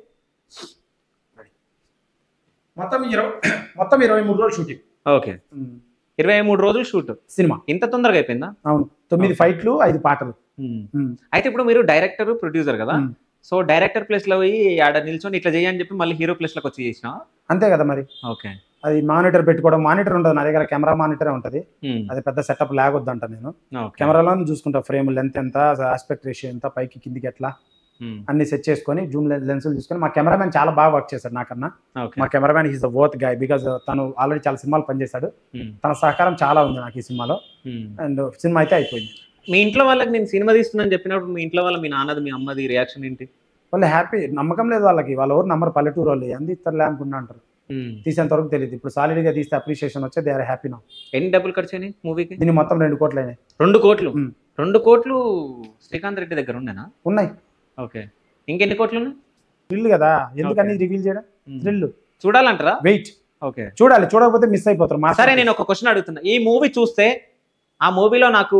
Speaker 2: మొత్తం 23 రోజులు షూటింగ్.
Speaker 1: ఓకే, 23 రోజులు షూట్. సినిమా ఇంత తొందరగా అయిపోయిందా?
Speaker 2: అవును, 9 ఫైట్లు 5 పాటలు.
Speaker 1: అయితే ఇప్పుడు మీరు డైరెక్టర్, ప్రొడ్యూసర్ కదా, సో డైరెక్టర్ ప్లేస్ లో పోయి ఆడ నిల్చొని ఇట్లా చేయని చెప్పి మళ్ళీ హీరో ప్లేస్ లోకి వచ్చి చేసిన
Speaker 2: అంతే కదా మరి.
Speaker 1: ఓకే,
Speaker 2: అది మానిటర్ పెట్టుకోవడం, మానిటర్ ఉండదు నా దగ్గర, కెమెరా మానిటరే ఉంటుంది. అది పెద్ద సెటప్ లాగొద్దంట, నేను కెమెరాలో చూసుకుంటా, ఫ్రేమ్ లెంత్ ఎంత, ఆస్పెక్ట్ రేషియో ఎంత, పైకి కిందికి ఎట్లా అన్ని సెట్ చేసుకొని జూమ్ లెన్సులు తీసుకొని. మా కెమెరామెన్ చాలా బాగా వర్క్ చేశాడు నాకన్నా. మా cameraman is the worth guy, because తను ఆల్రెడీ చాలా సినిమాలు పనిచేశాడు, తన సహకారం చాలా ఉంది నాకు ఈ సినిమాలో. అండ్ సినిమా అయితే అయిపోయింది.
Speaker 1: మీ ఇంట్లో వాళ్ళకి నేను సినిమా తీస్తున్నాను చెప్పినప్పుడు మీ ఇంట్లో వాళ్ళ, మీ నాన్నది, మీ అమ్మది రియాక్షన్ ఏంటి?
Speaker 2: వాళ్ళు హ్యాపీ, నమ్మకం లేదు వాళ్ళకి, వాళ్ళు ఎవరు నమ్మరు, పల్లెటూరు వాళ్ళు ఎంత ఇస్తారులే అనుకుంటా అంటారు. తీసేంత వరకు తెలియదు. ఇప్పుడు సాలిడ్ గా తీస్తే అప్రిషియేషన్ వచ్చే, దే ఆర్ హ్యాపీ నౌ.
Speaker 1: ఎన్ని డబ్బులు ఖర్చు అయినాయి మూవీకి?
Speaker 2: దీన్ని మొత్తం 2 కోట్లు అయినాయి.
Speaker 1: 2 కోట్లు? 2 కోట్లు శ్రీకాంత్ రెడ్డి దగ్గర ఉండేనా?
Speaker 2: ఉన్నాయి.
Speaker 1: ఓకే, ఇంకెన్ని కోట్లు ఉన్నాయి?
Speaker 2: థ్రిల్ కదా, ఎందుకని రివీల్ చేయడం? థ్రిల్
Speaker 1: చూడాలంటారా?
Speaker 2: వెయిట్.
Speaker 1: ఓకే,
Speaker 2: చూడాలి, చూడకపోతే మిస్ అయిపోతారు.
Speaker 1: సరే, నేను ఒక క్వశ్చన్ అడుగుతున్నా. ఈ మూవీ చూస్తే ఆ మూవీలో నాకు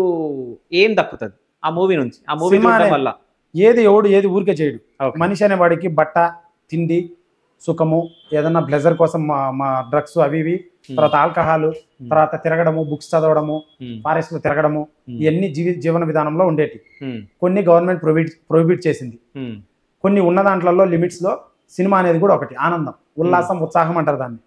Speaker 1: ఏం దక్కుతుంది? ఆ మూవీ నుంచి, ఆ మూవీ వల్ల
Speaker 2: ఏది ఊరికే చేయడు. మనిషి అనే వాడికి బట్ట, తిండి, సుఖము, ఏదన్నా ప్లెజర్ కోసం మా డ్రగ్స్ అవి ఇవి, తర్వాత ఆల్కహాల్, తర్వాత తిరగడము, బుక్స్ చదవడము, ఫారెస్ట్ లో తిరగడము, ఇవన్నీ జీవన విధానంలో ఉండేటి. కొన్ని గవర్నమెంట్ ప్రొహిబిట్ చేసింది, కొన్ని ఉన్న దాంట్లో లిమిట్స్ లో సినిమా అనేది కూడా ఒకటి. ఆనందం, ఉల్లాసం, ఉత్సాహం అంటారు దాన్ని.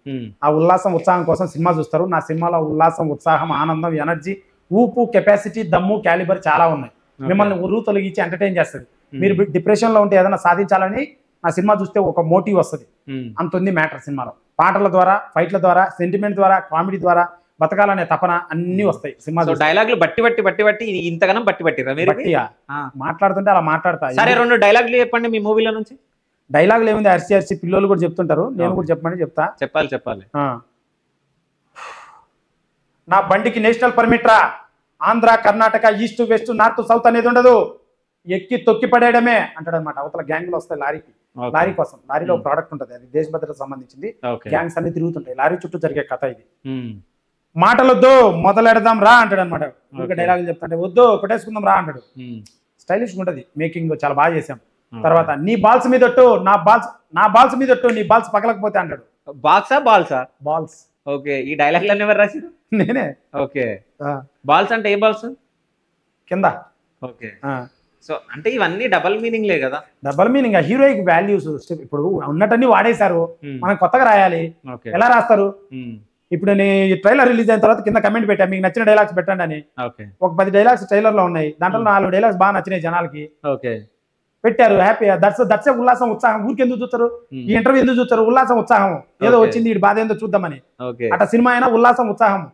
Speaker 2: ఆ ఉల్లాసం, ఉత్సాహం కోసం సినిమా చూస్తారు. నా సినిమాలో ఉల్లాసం, ఉత్సాహం, ఆనందం, ఎనర్జీ, ఊపు, కెపాసిటీ, దమ్ము, క్యాలిబర్ చాలా ఉన్నాయి. మిమ్మల్ని ఉర్రు తొలగించి ఎంటర్టైన్ చేస్తుంది. మీరు డిప్రెషన్ లో ఉంటే ఏదైనా సాధించాలని నా సినిమా చూస్తే ఒక మోటివ్ వస్తుంది. అంత ఉంది మ్యాటర్ సినిమాలో. పాటల ద్వారా, ఫైట్ల ద్వారా, సెంటిమెంట్ ద్వారా, కామెడీ ద్వారా బతకాలనే తపన అన్ని వస్తాయి సినిమా.
Speaker 1: డైలాగులు బట్టి ఇంతగానం బట్టిరా మీరు?
Speaker 2: మాట్లాడుతుంటే అలా మాట్లాడతా.
Speaker 1: సరే, 2 డైలాగులు చెప్పండి మీ మూవీలో నుంచి.
Speaker 2: డైలాగులు ఏముంది, అరిచి పిల్లలు కూడా చెప్తుంటారు, నేను కూడా చెప్పమని చెప్తా.
Speaker 1: చెప్పాలి.
Speaker 2: నా బండికి నేషనల్ పర్మిట్ రా, Andhra, Karnataka, east, west, north, south అనేది ఉండదు, ఎక్కి తొక్కి పడేయడమే అంటాడు అనమాట. అవతల గ్యాంగ్ లో వస్తాయి లారీ కోసం. లారీలో ప్రోడక్ట్ ఉంటుంది, అది దేశ భద్రతకు సంబంధించింది. గ్యాంగ్స్ అన్ని తిరుగుతుంటాయి, లారీ చుట్టూ జరిగే కథ ఇది. మాటలొద్దు, మొదలెడదాం రా అంటాడు అనమాట. డైలాగులు చెప్తాంటే వద్దు, కొట్టేసుకుందాం రా అంటాడు. స్టైలిష్ ఉంటది, మేకింగ్ చాలా బాగా చేసాం. తర్వాత నీ బాల్స్ మీద నా బాల్స్ మీద నీ బాల్స్ పగలకపోతే అంటాడు. బాల్స్.
Speaker 1: ఓకే, ఈ డైలాగ్ ఎవరు రాశారు?
Speaker 2: నేనే.
Speaker 1: ఓకే, బాల్స్ అంటే ఏ బాల్స్?
Speaker 2: కింద.
Speaker 1: ఓకే. సో అంటే ఇవన్నీ డబల్ మీనింగ్లే కదా.
Speaker 2: Double meaning. హీరోయిక్ వాల్యూస్ ఇప్పుడు ఉన్నట్టన్నీ వాడేశారు, మనం కొత్తగా రాయాలి. ఎలా రాస్తారు? ఇప్పుడు నేను ట్రైలర్ రిలీజ్ అయిన తర్వాత కింద కమెంట్ పెట్టా, మీకు నచ్చిన డైలాగ్స్ పెట్టండి అని. ఒక 10 డైలాగ్స్ ట్రైలర్ లో ఉన్నాయి, దాంట్లో 4 డైలాగ్స్ బాగా నచ్చినాయి జనాలకి, పెట్టారు. హ్యాపీ. దట్సే ఉల్లాసం, ఉత్సాహం. ఊరికి ఎందుకు చూస్తారు? ఈ ఇంటర్వ్యూ ఎందుకు చూస్తారు? ఉల్లాసం, ఉత్సాహం. ఏదో వచ్చింది, ఈ బాధ ఏందో చూద్దామని. అట్లా సినిమా అయినా ఉల్లాసం, ఉత్సాహం,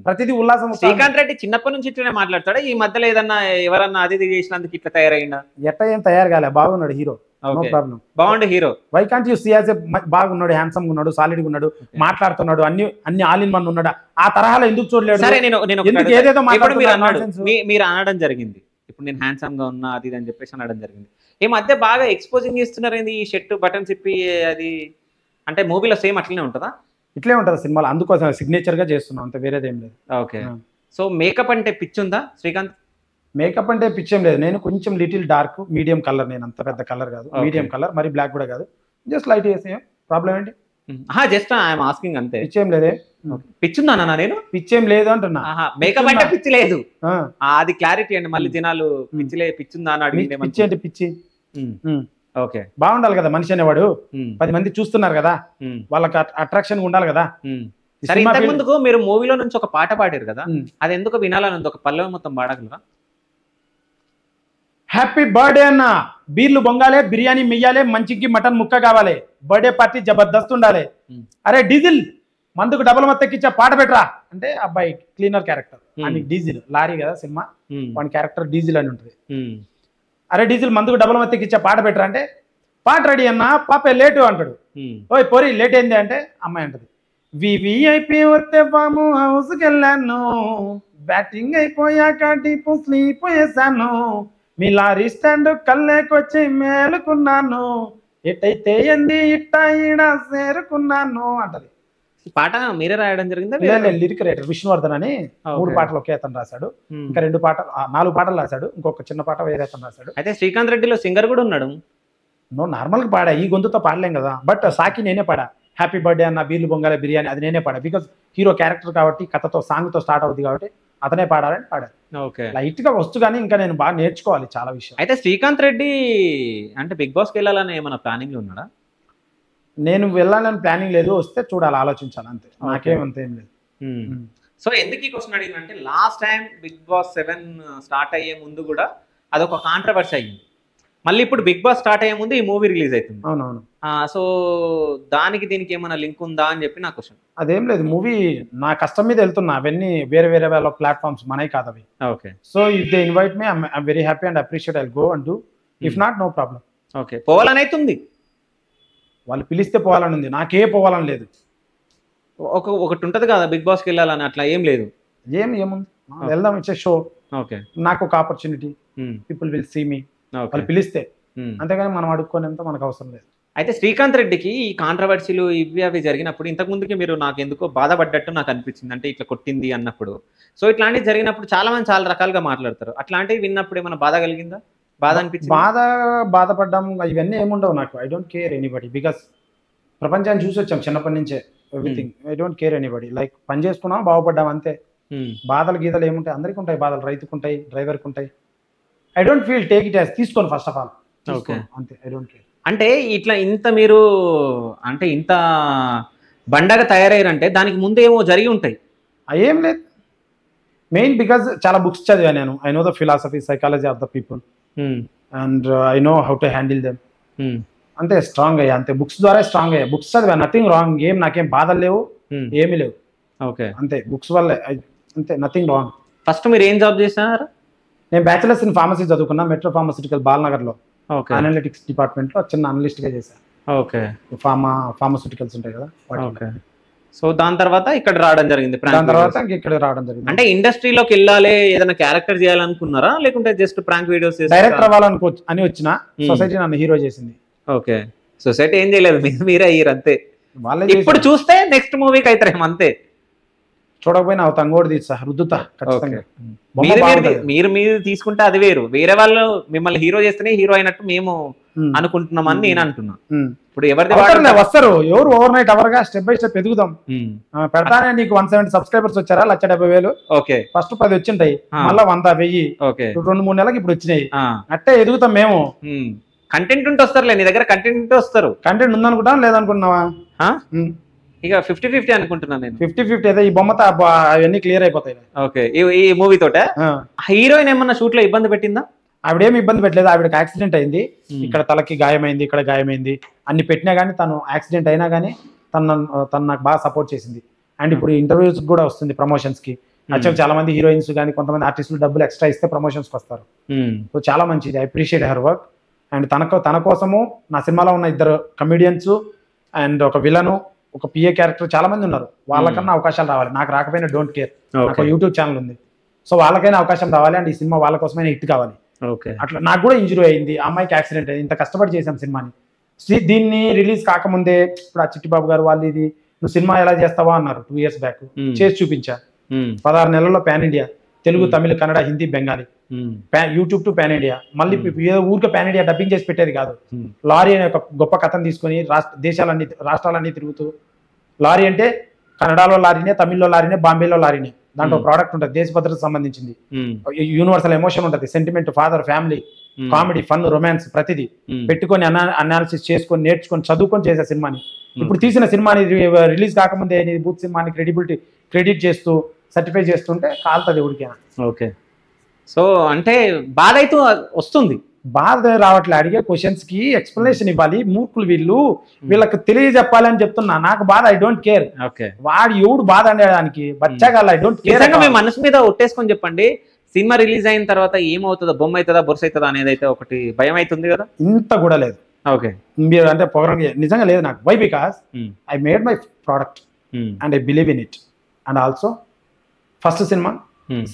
Speaker 2: ప్రతిదీ ఉల్లాసం.
Speaker 1: శ్రీకాంత్ రెడ్డి చిన్నప్పటి నుంచి ఇట్లనే మాట్లాడతాడా? ఈ మధ్యలో ఏదన్నా ఎవరన్నా అది చేసినందుకు ఇట్లా తయారైందా?
Speaker 2: ఎట్లా ఏం తయారు కాలే, బాగున్నాడు హీరో. నో ప్రాబ్లం,
Speaker 1: బాగుండే hero.
Speaker 2: Why can't you see as a బాగున్నాడు, హ్యాండ్సమ్ ఉన్నాడు, సాలిడ్ ఉన్నాడు, మాట్లాడుతున్నాడు, అన్ని ఆల్ ఇన్ వన్ ఉన్నాడు. ఆ తరహాలో ఎందుకు చూడలేదు?
Speaker 1: సరే, నేను ఏదేదో మీరు అనడం జరిగింది, ఇప్పుడు నేను హ్యాండ్సమ్ గా ఉన్నా అది అని చెప్పేసి అనడం జరిగింది. ఈ మధ్య బాగా ఎక్స్పోజింగ్ చేస్తున్నారు ఏంది? ఈ షర్ట్ బటన్స్ ఇప్పి అది అంటే మూవీలో సేమ్ అట్లనే ఉంటుందా?
Speaker 2: ఇట్లే ఉంటుంది సినిమాలో, అందుకోసం సిగ్నేచర్ గా చేస్తున్నాం, అంత వేరేదేం లేదు.
Speaker 1: ఓకే. సో మేకప్ అంటే పిచ్చి ఉందా శ్రీకాంత్?
Speaker 2: మేకప్ అంటే పిచ్చేం లేదు. నేను కొంచెం లిటిల్ డార్క్, మీడియం కలర్. నేను అంత పెద్ద కలర్ కాదు, మీడియం కలర్, మరి బ్లాక్ కూడా కాదు, జస్ట్ లైట్ చేసే. ప్రాబ్లం ఏంటి?
Speaker 1: జస్ట్ ఐఎమ్ ఆస్కింగ్ అంతే.
Speaker 2: పిచ్చేం లేదే.
Speaker 1: పిచ్చుందా నేను?
Speaker 2: పిచ్చేం లేదు అంటున్నా.
Speaker 1: మేకప్ అంటే పిచ్చి లేదు, అది క్లారిటీ అండి. మళ్ళీ జనాలు పిచ్చుందా అని అడిగింది.
Speaker 2: పిచ్చి అంటే పిచ్చి.
Speaker 1: ఓకే,
Speaker 2: బాగుండాలి కదా మనిషి అనేవాడు. 10 మంది చూస్తున్నారు కదా, వాళ్ళకి అట్రాక్షన్ ఉండాలి కదా.
Speaker 1: సరే, ఇంతకు ముందుకు మీరు మూవీలో నుంచి ఒక పాట పాడారు కదా, అది ఎందుకు వినాలని ఒక పల్లవి మొత్తం పాడగలరా?
Speaker 2: హ్యాపీ బర్త్డే అన్న, బీర్లు బొంగాలే, బిర్యానీ మెయ్యాలే, మంచికి మటన్ ముక్క కావాలి, బర్త్డే పార్టీ జబర్దస్త్ ఉండాలి. అరే డీజిల్, మందుకు డబల్ మొత్తెక్కిచ్చా పాట పెట్టరా అంటే, అబ్బాయి క్లీనర్ క్యారెక్టర్ అని. డీజిల్ లారీ కదా సినిమా, వాడి క్యారెక్టర్ డీజిల్ అని ఉంటుంది. అరే డీజిల్, మందుకు డబల్ మొత్తెక్కిచ్చా పాట పెట్టరా అంటే, పాట రెడీ అన్న, పాపే లేటు అంటాడు. ఓయ్ పోరి లేట్ ఏంది అంటే, అమ్మాయి అంటది, వివిఐపి వస్తే ఫామ్ హౌస్కి వెళ్ళాను, బ్యాటింగ్ అయిపోయాక డీప్ స్లీప్ వేసాను, మీ లారీ స్టాండ్ కళ్ళేకొచ్చి మేలుకున్నాను, ఎటైతే ఎంది ఇట్టా ఈడ చేరుకున్నాను అంటది.
Speaker 1: పాట మీరే రాయడం జరిగిందా?
Speaker 2: లిరిక్ రైటర్ విష్ణువర్ధన్ అని 3 పాటలు ఒకే అతను రాశాడు. ఇంకా 4 పాటలు రాశాడు, ఇంకొక చిన్న పాట వేరే అతను రాశాడు.
Speaker 1: అయితే శ్రీకాంత్ రెడ్డిలో సింగర్ కూడా ఉన్నాడు.
Speaker 2: నార్మల్ గా పాడా, ఈ గొంతుతో పాడలేం కదా. బట్ సాకి నేనే పాడా, హ్యాపీ బర్త్డే అన్న, బీర్లు బొంగాలే, బిర్యానీ, అది నేనే పాడా. బికాస్ హీరో క్యారెక్టర్ కాబట్టి, కథతో సాంగ్ తో స్టార్ట్ అవుతుంది కాబట్టి అతనే పాడాలని పాడాను. లైట్ గా వస్తు, కానీ ఇంకా నేను బాగా నేర్చుకోవాలి చాలా విషయం.
Speaker 1: అయితే శ్రీకాంత్ రెడ్డి అంటే బిగ్ బాస్ కి వెళ్ళాలని ఏమైనా ప్లానింగ్ లో ఉన్నాడా?
Speaker 2: నేను వెళ్ళాలని ప్లానింగ్ లేదు, వస్తే చూడాలి, ఆలోచించాలి అంతే, నాకేమంత ఏం లేదు.
Speaker 1: సో ఎందుకు ఈ క్వశ్చన్ అడిగినంటే, last time Bigg Boss 7 start అయ్యే ముందు కూడా అదొక కాంట్రవర్సీ అయ్యింది. మళ్ళీ ఇప్పుడు బిగ్ బాస్ స్టార్ట్ అయ్యే ముందు ఈ మూవీ రిలీజ్ అవుతుంది.
Speaker 2: అవునవును.
Speaker 1: సో దీనికి ఏమైనా లింక్ ఉందా అని చెప్పి నా క్వశ్చన్.
Speaker 2: అదేం లేదు, మూవీ నా కష్టం మీద వెళ్తున్నా, అవన్నీ వేరే వేరే వాళ్ళ ప్లాట్ఫామ్స్, మనవి కాదు అవి.
Speaker 1: Okay.
Speaker 2: So if they invite me, I'm very happy and appreciate, I go and do. If not, no problem.
Speaker 1: Okay, పోవాలని అయితే ఉంది,
Speaker 2: వాళ్ళు పిలిస్తే పోవాలని ఉంది, నాకే పోవాలని లేదు.
Speaker 1: ఒకటి ఉంటది కదా బిగ్ బాస్ కి వెళ్ళాలని, అట్లా ఏం లేదు.
Speaker 2: ఏముంది, వెళ్దాం, ఇట్స్ షో.
Speaker 1: ఓకే,
Speaker 2: నాకు ఒక opportunity, people will see me, వాళ్ళు పిలిస్తే, అంతేగాని మనం అడుక్కునేంత మనకు అవసరం లేదు.
Speaker 1: అయితే శ్రీకాంత్ రెడ్డికి ఈ కాంట్రవర్సీలు ఇవి అవి జరిగినప్పుడు, ఇంతకు ముందుకి మీరు నాకు ఎందుకో బాధపడ్డట్టు నాకు అనిపించింది, అంటే ఇట్లా కొట్టింది అన్నప్పుడు. సో ఇట్లాంటివి జరిగినప్పుడు చాలా మంది చాలా రకాలుగా మాట్లాడతారు, అట్లాంటివి విన్నప్పుడు ఏమైనా బాధ కలిగిందా? బాధ అనిపించింది?
Speaker 2: బాధపడ్డాం ఇవన్నీ ఏముండవు నాకు. I don't care anybody, because ప్రపంచాన్ని చూసి వచ్చాం చిన్నప్పటి నుంచే, everything. I don't care anybody, like పని చేసుకున్నాం, బాగుపడ్డాం అంతే. బాధలు గీతలు ఏముంటాయి? అందరికీ ఉంటాయి బాధలు, రైతుకు ఉంటాయి, డ్రైవర్కి ఉంటాయి. I don't feel, take it as, తీసుకోను ఫస్ట్ ఆఫ్ ఆల్, అంతే. I don't care.
Speaker 1: అంటే ఇట్లా మీరు అంటే ఇంత బండగా తయారయ్యారంటే దానికి ముందు ఏమో జరిగి ఉంటాయి.
Speaker 2: ఏం లేదు, మెయిన్ బికాజ్ చాలా బుక్స్ చదివా నేను. I know the philosophy, psychology of the people, and I know how to handle them. అంతే, స్ట్రాంగ్ అయ్యా అంతే, బుక్స్ ద్వారా స్ట్రాంగ్ అయ్యా. బుక్స్ చదివా, నథింగ్ రాంగ్, నాకేం బాధలు లేవు, ఏమీ లేవు.
Speaker 1: ఓకే,
Speaker 2: అంతే, బుక్స్ వల్లే, అంతే, నథింగ్ రాంగ్.
Speaker 1: ఫస్ట్ మీరు ఏం జాబ్ చేశారు?
Speaker 2: నేను బ్యాచిలర్స్ ఇన్ ఫార్మసీ చదువుకున్నా, మెట్రో ఫార్మస్యూటికల్ బాలనగర్లో, అనలిటిక్స్ డిపార్ట్మెంట్ లో చిన్న అనలిస్ట్ గా చేశాను.
Speaker 1: ఓకే,
Speaker 2: ఫార్మస్యూటికల్స్ ఉంటాయి కదా.
Speaker 1: ఓకే. సో దాని తర్వాత ఇక్కడ రావడం జరిగింది.
Speaker 2: దాని తర్వాత ఇక్కడ రావడం జరిగింది.
Speaker 1: అంటే ఇండస్ట్రీలోకి వెళ్ళాలి, ఏదైనా క్యారెక్టర్ చేయాలనుకున్నారా, లేకుంటే జస్ట్ ప్రాంక్ వీడియోస్
Speaker 2: డైరెక్టర్ అవ్వాలని వచ్చిన, సొసైటీ నన్ను హీరో చేసింది.
Speaker 1: ఓకే, సొసైటీ ఏం చేయలేదు, మీరే అయ్యారు అంతే. ఇప్పుడు చూస్తే నెక్స్ట్ మూవీకి అవుతారేమో అంతే.
Speaker 2: చూడకపోయినా అవుతా, అంగోడు తీస్తా, రుద్దుతా ఖచ్చితంగా.
Speaker 1: మీరు తీసుకుంటే అది వేరు, వేరే వాళ్ళు మిమ్మల్ని హీరో చేస్తేనే హీరో అయినట్టు మేము అనుకుంటున్నామని నేను అంటున్నా. ఇప్పుడు
Speaker 2: వస్తారు ఎవరు ఓవర్ నైట్ అవర్గా స్టెప్ బై స్టెప్ ఎదుగుదాం. పెడతానే నీకు 170 సబ్స్క్రైబర్స్ వచ్చారా, 1,70,000.
Speaker 1: ఓకే,
Speaker 2: ఫస్ట్ 10 వచ్చింటాయి, మళ్ళీ 100, 1000. ఓకే, 2-3 నెలలకు ఇప్పుడు వచ్చినాయి. అట్టే ఎదుగుతాం మేము.
Speaker 1: కంటెంట్ ఉంటే వస్తారులే, నీ దగ్గర కంటెంట్ ఉంటే వస్తారు.
Speaker 2: కంటెంట్ ఉందనుకుంటాం, లేదనుకుంటున్నావా?
Speaker 1: ఇక 50-50 అనుకుంటున్నాను నేను.
Speaker 2: 50-50 అయితే ఈ బొమ్మతో అవన్నీ క్లియర్ అయిపోతాయి.
Speaker 1: ఓకే, ఈ మూవీ తోట హీరోయిన్ ఏమన్నా షూట్ లో ఇబ్బంది పెట్టిందా?
Speaker 2: ఆవిడేమి ఇబ్బంది పెట్టలేదు. ఆవిడకి యాక్సిడెంట్ అయింది, ఇక్కడ తలకి గాయమైంది, ఇక్కడ గాయమైంది, అన్ని పెట్టినా కానీ తను యాక్సిడెంట్ అయినా కానీ తను నాకు బాగా సపోర్ట్ చేసింది. అండ్ ఇప్పుడు ఇంటర్వ్యూస్ కూడా వస్తుంది, ప్రమోషన్స్ కి. యాక్చువల్ చాలా మంది హీరోయిన్స్ కానీ కొంతమంది ఆర్టిస్టులు డబ్బులు ఎక్స్ట్రా ఇస్తే ప్రమోషన్స్ కి వస్తారు. సో చాలా మంచిది, I appreciate her work. And తన కోసము నా సినిమాలో ఉన్న 2 కమెడియన్స్ అండ్ ఒక విలను, ఒక పిఏ క్యారెక్టర్ చాలా మంది ఉన్నారు. వాళ్ళకన్నా అవకాశాలు రావాలి. నాకు రాకపోయినా డోంట్ కేర్, నాకు యూట్యూబ్ ఛానల్ ఉంది. సో వాళ్ళకైనా అవకాశం రావాలి. అండ్ ఈ సినిమా వాళ్ళ కోసమైనా హిట్ కావాలి. అట్లా నాకు కూడా ఇంజురీ అయింది, అమ్మాయికి యాక్సిడెంట్ అయింది. ఇంత కష్టపడి చేసాం సినిమాని. దీన్ని రిలీజ్ కాకముందే ఇప్పుడు ఆ చిట్టిబాబు గారు వాళ్ళు ఇది నువ్వు సినిమా ఎలా చేస్తావా అన్నారు 2 years బ్యాక్. చేసి చూపించా. 16 నెలల్లో pan India, Telugu, Tamil, Kannada, Hindi, Bengali, YouTube to pan India. మళ్ళీ ఏదో ఊరికే పాన్ ఇండియా డబ్బింగ్ చేసి పెట్టేది కాదు. లారీ అనే ఒక గొప్ప కథను తీసుకొని రాష్ట్రాలన్నీ తిరుగుతూ, లారీ అంటే కన్నడలో లారీనే, తమిళ్లో లారీనే, బాంబేలో లారీనే. దాంట్లో ప్రోడక్ట్ ఉంటుంది, దేశ భద్రతకు సంబంధించింది, యూనివర్సల్ ఎమోషన్ ఉంటుంది, sentiment, father, family, comedy, fun, romance, ప్రతిదీ పెట్టుకొని అనాలిసిస్ చేసుకొని నేర్చుకొని చదువుకొని చేసే సినిమాని. ఇప్పుడు తీసిన సినిమాని రిలీజ్ కాకముందే బూత్ సినిమాని క్రెడిట్ చేస్తూ సర్టిఫై చేస్తుంటే కాలుతుంది ఎవరికైనా.
Speaker 1: ఓకే, సో అంటే బాధ అయితే వస్తుంది.
Speaker 2: బాధ రావట్లే, అడిగే క్వశ్చన్స్ కి ఎక్స్ప్లెనేషన్ ఇవ్వాలి. మూర్ఖులు వీళ్ళకి తెలియజెప్పాలని చెప్తున్నా. నాకు బాధ, ఐ డోంట్ కేర్. వాడు ఎవడు బాధ అనేదానికి బచ్చాగాల, ఐ డోంట్ కేర్.
Speaker 1: మీ మనసు మీద ఒట్టేసుకొని చెప్పండి, సినిమా రిలీజ్ అయిన తర్వాత ఏమవుతుందో, బొమ్మ అవుతుందా, బొరుసు అవుతుందా అనేది అయితే ఒకటి భయం అవుతుంది కదా.
Speaker 2: ఇంత కూడా లేదు.
Speaker 1: ఓకే,
Speaker 2: మీరు అంటే పొగరంగా నిజంగా లేదు నాకు. Why? Because I made my product and I believe in it. And also first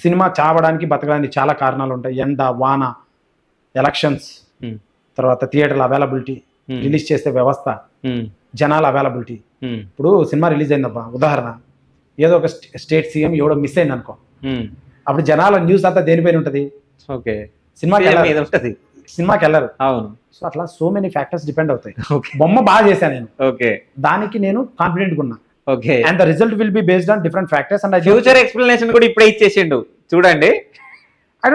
Speaker 2: సినిమా చావడానికి, బతకడానికి చాలా కారణాలు ఉంటాయి. ఎండ, వాన, ఎలక్షన్స్, తర్వాత థియేటర్ల అవైలబిలిటీ, రిలీజ్ చేసే వ్యవస్థ, జనాల అవైలబిలిటీ. ఇప్పుడు సినిమా రిలీజ్ అయిందబ్బా, ఉదాహరణ ఏదో ఒక స్టేట్ సీఎం ఎవడో మిస్ అయింది అనుకో, అప్పుడు జనాల న్యూస్ అంతా దేనిపైన ఉంటుంది? సినిమాకి వెళ్ళరు. సో అట్లా సో మెనీ ఫ్యాక్టర్స్ డిపెండ్ అవుతాయి. బొమ్మ బాగా చేశాను నేను, దానికి నేను కాన్ఫిడెంట్ ఉన్నా. And the result will be based on different factors. And
Speaker 1: future explanation కూడా ఇప్పుడే ఇచ్చేసిండు చూడండి.
Speaker 2: I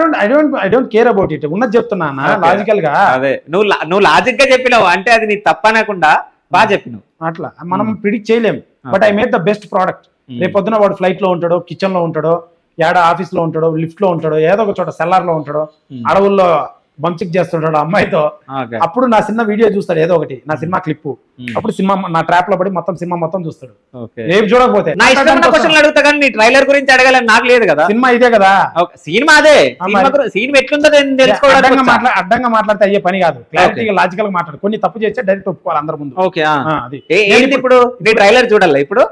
Speaker 2: don't care about it. ఉన్నది చెప్తున్నా లాజికల్ గా.
Speaker 1: అదే నువ్వు లాజిక్ గా చెప్పినావు అంటే అది నీ తప్పనకుండా బాగా చెప్పినావు.
Speaker 2: అట్లా మనం ప్రిడిక్ట్ చేయలేము. But I made the best product. రేపొద్దున వాడు ఫ్లైట్ లో ఉంటాడో, కిచెన్ లో ఉంటాడో, ఏడ ఆఫీస్ లో ఉంటాడో, లిఫ్ట్ లో ఉంటాడో, ఏదో ఒక చోట సెల్లార్ లో ఉంటాడో, అడవుల్లో బంచిక్ చేస్తుంటాడు అమ్మాయితో, అప్పుడు నా సినిమా వీడియో చూస్తాడు, ఏదో ఒకటి నా సినిమా క్లిప్. అప్పుడు సినిమా నా ట్రాప్ లో పడి మొత్తం సినిమా మొత్తం చూస్తాడు. రేపు చూడకపోతే
Speaker 1: అడుగుతా కానీ ట్రైలర్ గురించి అడగాలని నాకు లేదు కదా.
Speaker 2: సినిమా ఇదే కదా,
Speaker 1: సినిమా అదే. సినిమా ఎట్లుందో తెలుసుకోవడం,
Speaker 2: అడ్డంగా మాట్లాడితే అయ్యే పని కాదు. క్లారిటీగా లాజికల్ గా మాట్లాడు. కొన్ని తప్పు చేస్తే డైరెక్ట్ ఒప్పుకోవాలి అందరి ముందు.
Speaker 1: ఓకే, ఇప్పుడు ట్రైలర్ చూడాలి. ఇప్పుడు